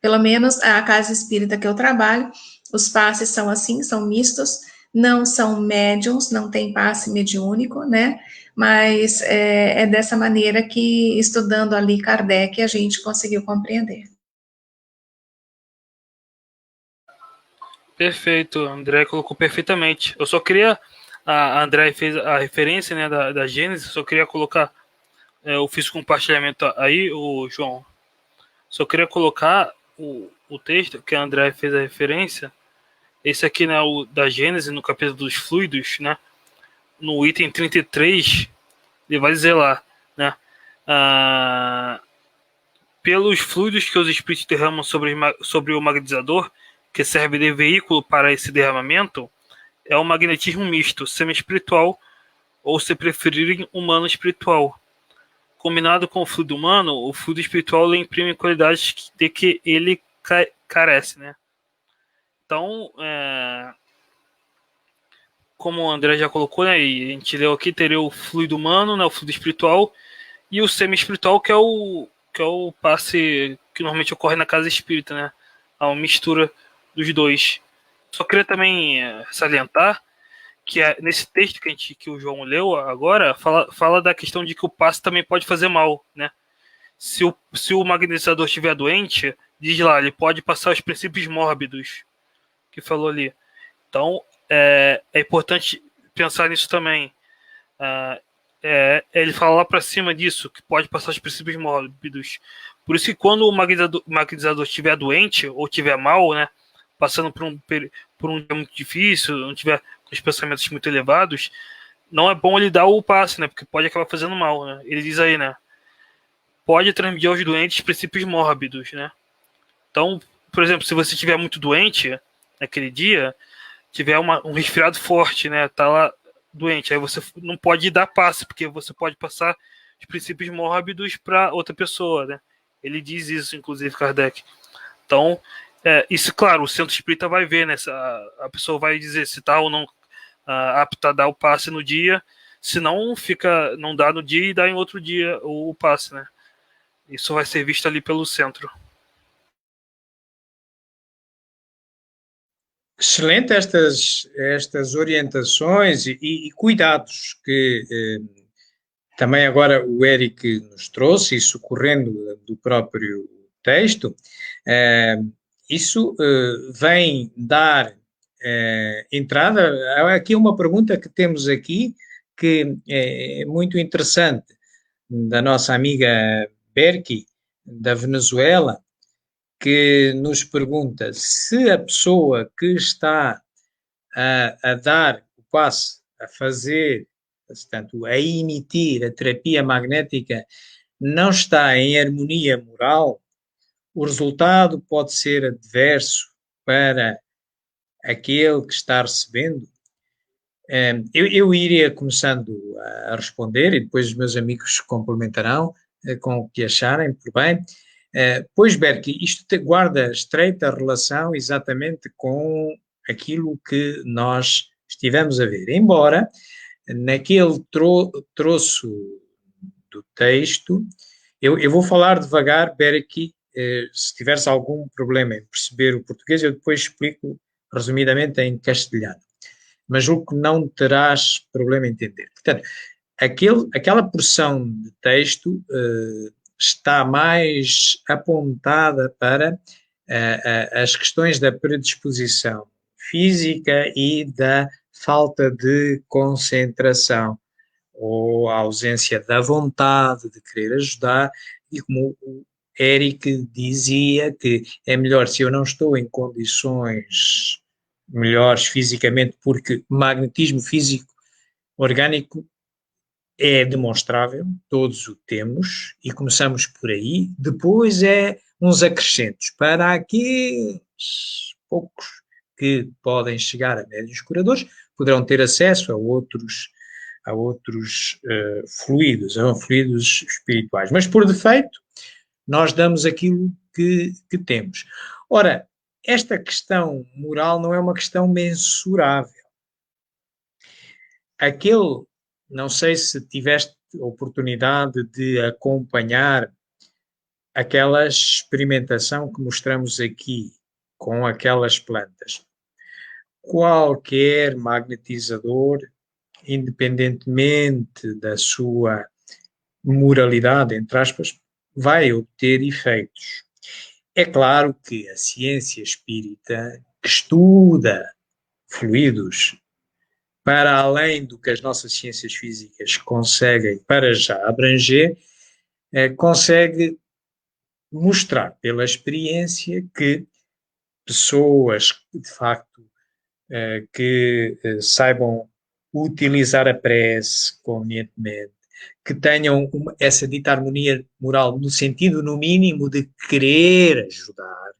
Pelo menos a casa espírita que eu trabalho, os passes são assim, são mistos, não são médiums, não tem passe mediúnico, né? Mas é dessa maneira que, estudando ali Kardec, a gente conseguiu compreender. Perfeito, a André colocou perfeitamente. Eu só queria. A André fez a referência, né, da Gênesis, só queria colocar. Eu fiz compartilhamento aí, o João. Só queria colocar o texto que a André fez a referência. Esse aqui, né, o da Gênesis, no capítulo dos fluidos, né? No item 33, ele vai dizer lá, né? Pelos fluidos que os espíritos derramam sobre o magnetizador, que serve de veículo para esse derramamento, é o magnetismo misto, semi-espiritual, ou, se preferirem, humano espiritual. Combinado com o fluido humano, o fluido espiritual lhe imprime qualidades de que ele carece, né? Então, como o André já colocou, né, e a gente leu aqui, teria o fluido humano, né, o fluido espiritual, e o semi-espiritual, que é o passe que normalmente ocorre na casa espírita, né? A uma mistura dos dois. Só queria também salientar que nesse texto que o João leu agora, fala da questão de que o passe também pode fazer mal, né? Se o magnetizador estiver doente, diz lá, ele pode passar os princípios mórbidos, que falou ali. Então, é importante pensar nisso também. Ele fala lá para cima disso, que pode passar os princípios mórbidos. Por isso que quando o magnetizador estiver doente, ou estiver mal, né, passando por um dia muito difícil, não tiver com os pensamentos muito elevados, não é bom ele dar o passe, né, porque pode acabar fazendo mal, né? Ele diz aí, né, pode transmitir aos doentes princípios mórbidos, né? Então, por exemplo, se você estiver muito doente naquele dia, tiver um resfriado forte, né, tá lá doente, aí você não pode dar passe, porque você pode passar os princípios mórbidos para outra pessoa, né? Ele diz isso, inclusive, Kardec. Então, isso, claro, o centro espírita vai ver, né? A pessoa vai dizer se tá ou não apta a dar o passe no dia, se não, não dá no dia e dá em outro dia o passe, né? Isso vai ser visto ali pelo centro. Excelente estas orientações e cuidados que também agora o Eric nos trouxe, isso correndo do próprio texto. Isso vem dar entrada. Aqui uma pergunta que temos aqui que é muito interessante, da nossa amiga Berki, da Venezuela, que nos pergunta se a pessoa que está a dar o passe, a fazer, portanto, a emitir a terapia magnética, não está em harmonia moral, o resultado pode ser adverso para aquele que está recebendo. Eu iria começando a responder e depois os meus amigos complementarão com o que acharem por bem. Pois, Berke, isto guarda estreita relação exatamente com aquilo que nós estivemos a ver. Embora, naquele troço do texto, eu vou falar devagar, Berke, se tiveres algum problema em perceber o português, eu depois explico resumidamente em castelhano. Mas julgo que não terás problema em entender. Portanto, aquela porção de texto está mais apontada para as questões da predisposição física e da falta de concentração, ou a ausência da vontade de querer ajudar, e como o Eric dizia, que é melhor, se eu não estou em condições melhores fisicamente, porque magnetismo físico orgânico é demonstrável, todos o temos, e começamos por aí. Depois é uns acrescentos para aqueles poucos que podem chegar a médiuns curadores, poderão ter acesso a outros fluidos, a fluidos espirituais. Mas, por defeito, nós damos aquilo que temos. Ora, esta questão moral não é uma questão mensurável. Não sei se tiveste oportunidade de acompanhar aquela experimentação que mostramos aqui com aquelas plantas. Qualquer magnetizador, independentemente da sua moralidade, entre aspas, vai obter efeitos. É claro que a ciência espírita, que estuda fluidos para além do que as nossas ciências físicas conseguem para já abranger, consegue mostrar pela experiência que pessoas, de facto, que saibam utilizar a prece convenientemente, que tenham essa dita harmonia moral no sentido, no mínimo, de querer ajudar,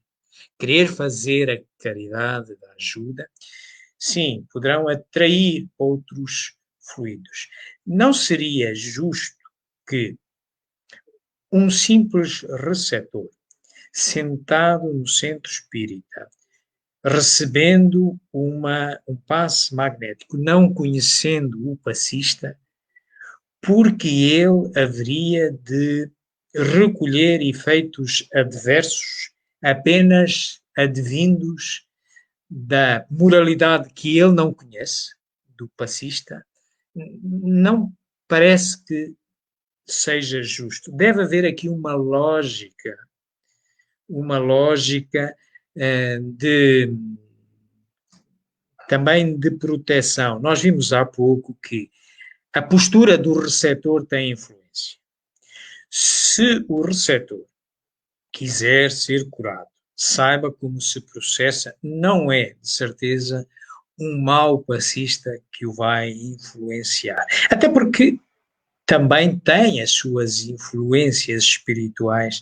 querer fazer a caridade da ajuda, sim, poderão atrair outros fluidos. Não seria justo que um simples receptor, sentado no centro espírita, recebendo um passe magnético, não conhecendo o passista, porque ele haveria de recolher efeitos adversos apenas advindos da moralidade que ele não conhece, do passista, não parece que seja justo. Deve haver aqui uma lógica também de proteção. Nós vimos há pouco que a postura do receptor tem influência. Se o receptor quiser ser curado, saiba como se processa, não é, de certeza, um mau passista que o vai influenciar. Até porque também tem as suas influências espirituais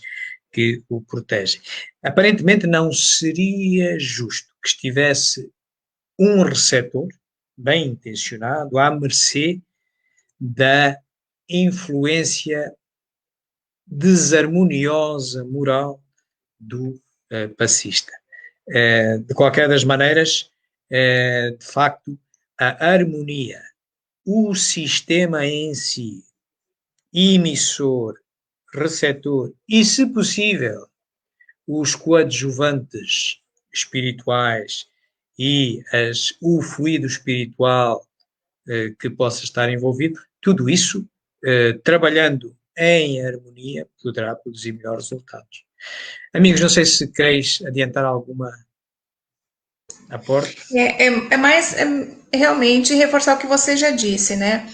que o protegem. Aparentemente não seria justo que estivesse um receptor bem intencionado à mercê da influência desarmoniosa moral do passista. De qualquer das maneiras, de facto, a harmonia, o sistema em si, emissor, receptor e, se possível, os coadjuvantes espirituais e o fluido espiritual que possa estar envolvido, tudo isso, trabalhando em harmonia, poderá produzir melhores resultados. Amigos, não sei se queres adiantar alguma aporte. É mais realmente reforçar o que você já disse, né?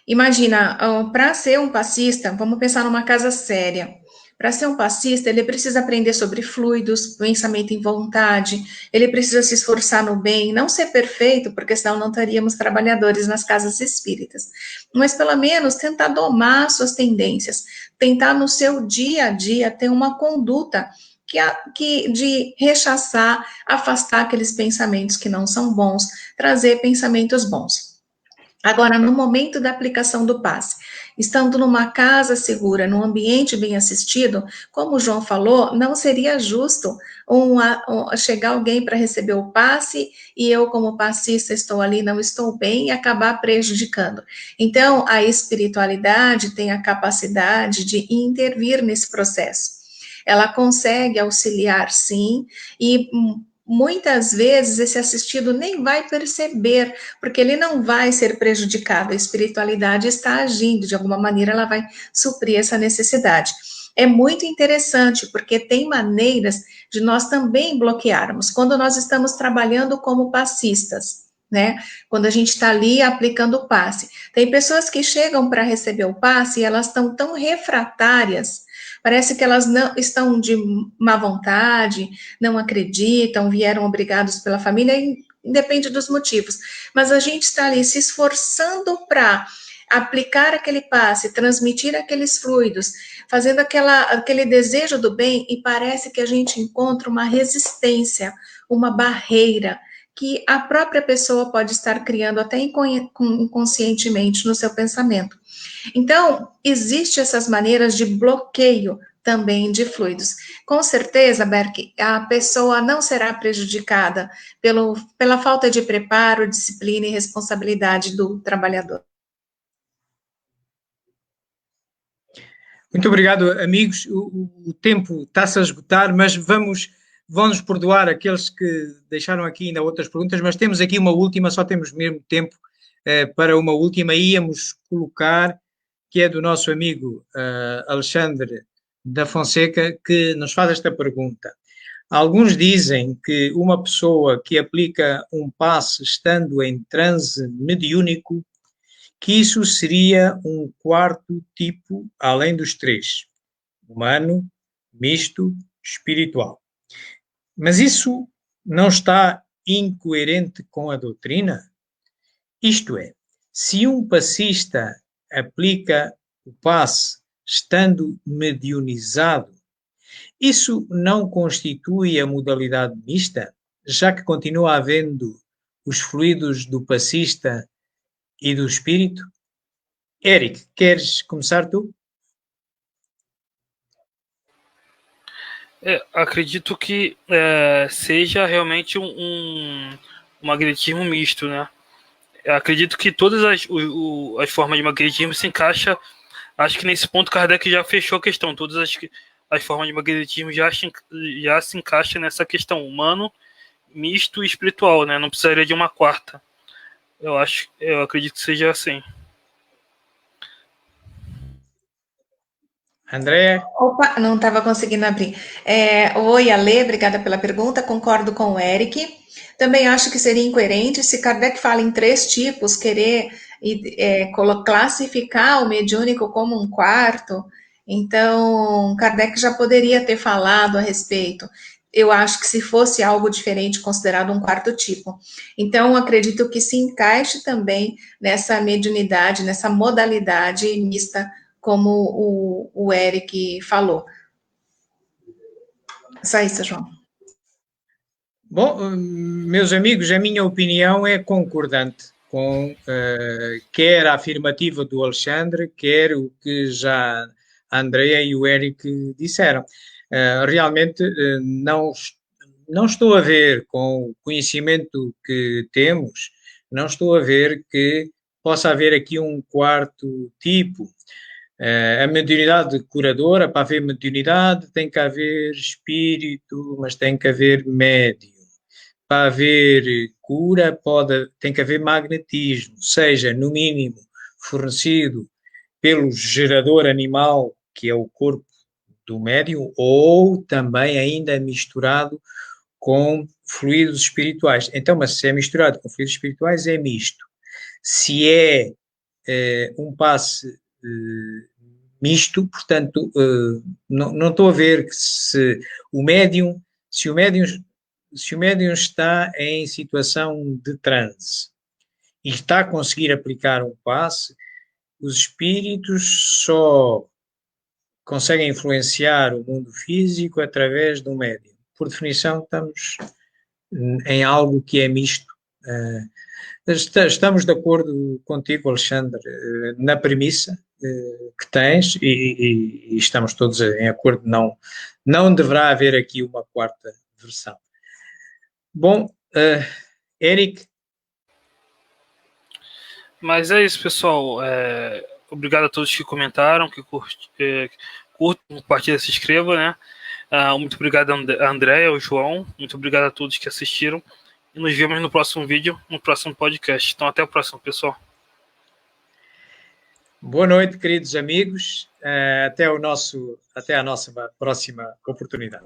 Imagina, para ser um passista, vamos pensar numa casa séria. Para ser um passista, ele precisa aprender sobre fluidos, pensamento e vontade, ele precisa se esforçar no bem, não ser perfeito, porque senão não teríamos trabalhadores nas casas espíritas, mas pelo menos tentar domar suas tendências, tentar no seu dia a dia ter uma conduta de rechaçar, afastar aqueles pensamentos que não são bons, trazer pensamentos bons. Agora, no momento da aplicação do passe, estando numa casa segura, num ambiente bem assistido, como o João falou, não seria justo chegar alguém para receber o passe e eu, como passista, estou ali, não estou bem e acabar prejudicando. Então, a espiritualidade tem a capacidade de intervir nesse processo. Ela consegue auxiliar, sim, e muitas vezes esse assistido nem vai perceber, porque ele não vai ser prejudicado, a espiritualidade está agindo, de alguma maneira ela vai suprir essa necessidade. É muito interessante, porque tem maneiras de nós também bloquearmos, quando nós estamos trabalhando como passistas, né? Quando a gente está ali aplicando o passe. Tem pessoas que chegam para receber o passe e elas estão tão refratárias, Parece que elas não estão de má vontade, não acreditam, vieram obrigados pela família, independe dos motivos. Mas a gente está ali se esforçando para aplicar aquele passe, transmitir aqueles fluidos, fazendo aquele desejo do bem, e parece que a gente encontra uma resistência, uma barreira, que a própria pessoa pode estar criando até inconscientemente no seu pensamento. Então, existem essas maneiras de bloqueio também de fluidos. Com certeza, Berk, a pessoa não será prejudicada pela falta de preparo, disciplina e responsabilidade do trabalhador. Muito obrigado, amigos. O tempo está-se a esgotar, mas vão-nos perdoar aqueles que deixaram aqui ainda outras perguntas, mas temos aqui uma última, só temos mesmo tempo para uma última. Íamos colocar, que é do nosso amigo Alexandre da Fonseca, que nos faz esta pergunta. Alguns dizem que uma pessoa que aplica um passe estando em transe mediúnico, que isso seria um quarto tipo, além dos três: humano, misto, espiritual. Mas isso não está incoerente com a doutrina? Isto é, se um passista aplica o passe estando mediunizado, isso não constitui a modalidade mista, já que continua havendo os fluidos do passista e do espírito? Eric, queres começar tu? Acredito que seja realmente um magnetismo misto, né? Eu acredito que todas as formas de magnetismo se encaixam. Acho que nesse ponto Kardec já fechou a questão. Todas as formas de magnetismo já se encaixam nessa questão: humano, misto e espiritual, né? Não precisaria de uma quarta. Eu acredito que seja assim. Andréa? Opa, não estava conseguindo abrir. Oi, Ale, obrigada pela pergunta. Concordo com o Eric. Também acho que seria incoerente se Kardec fala em 3 tipos, querer classificar o mediúnico como um quarto. Então, Kardec já poderia ter falado a respeito. Eu acho que se fosse algo diferente, considerado um quarto tipo. Então, acredito que se encaixe também nessa mediunidade, nessa modalidade mista, como o Eric falou. Só isso, João. Bom, meus amigos, a minha opinião é concordante com quer a afirmativa do Alexandre, quer o que já a Andrea e o Eric disseram. Realmente não estou a ver, com o conhecimento que temos, não estou a ver que possa haver aqui um quarto tipo. A mediunidade curadora, para haver mediunidade tem que haver espírito, mas tem que haver médium. Para haver cura tem que haver magnetismo, seja no mínimo fornecido pelo gerador animal, que é o corpo do médium, ou também ainda misturado com fluidos espirituais. Então, mas se é misturado com fluidos espirituais, é misto. Se é um passe misto, portanto, não estou a ver que se o médium está em situação de transe e está a conseguir aplicar um passe, os espíritos só conseguem influenciar o mundo físico através do médium. Por definição, estamos em algo que é misto. Estamos de acordo contigo, Alexandre, na premissa que tens e estamos todos em acordo. Não deverá haver aqui uma quarta versão. Bom, Eric? Mas é isso, pessoal. Obrigado a todos que comentaram, que curtem, compartilhem, se inscrevam, né? Muito obrigado a André, ao João. Muito obrigado a todos que assistiram. E nos vemos no próximo vídeo, no próximo podcast. Então, até o próximo, pessoal. Boa noite, queridos amigos. Até a nossa próxima oportunidade.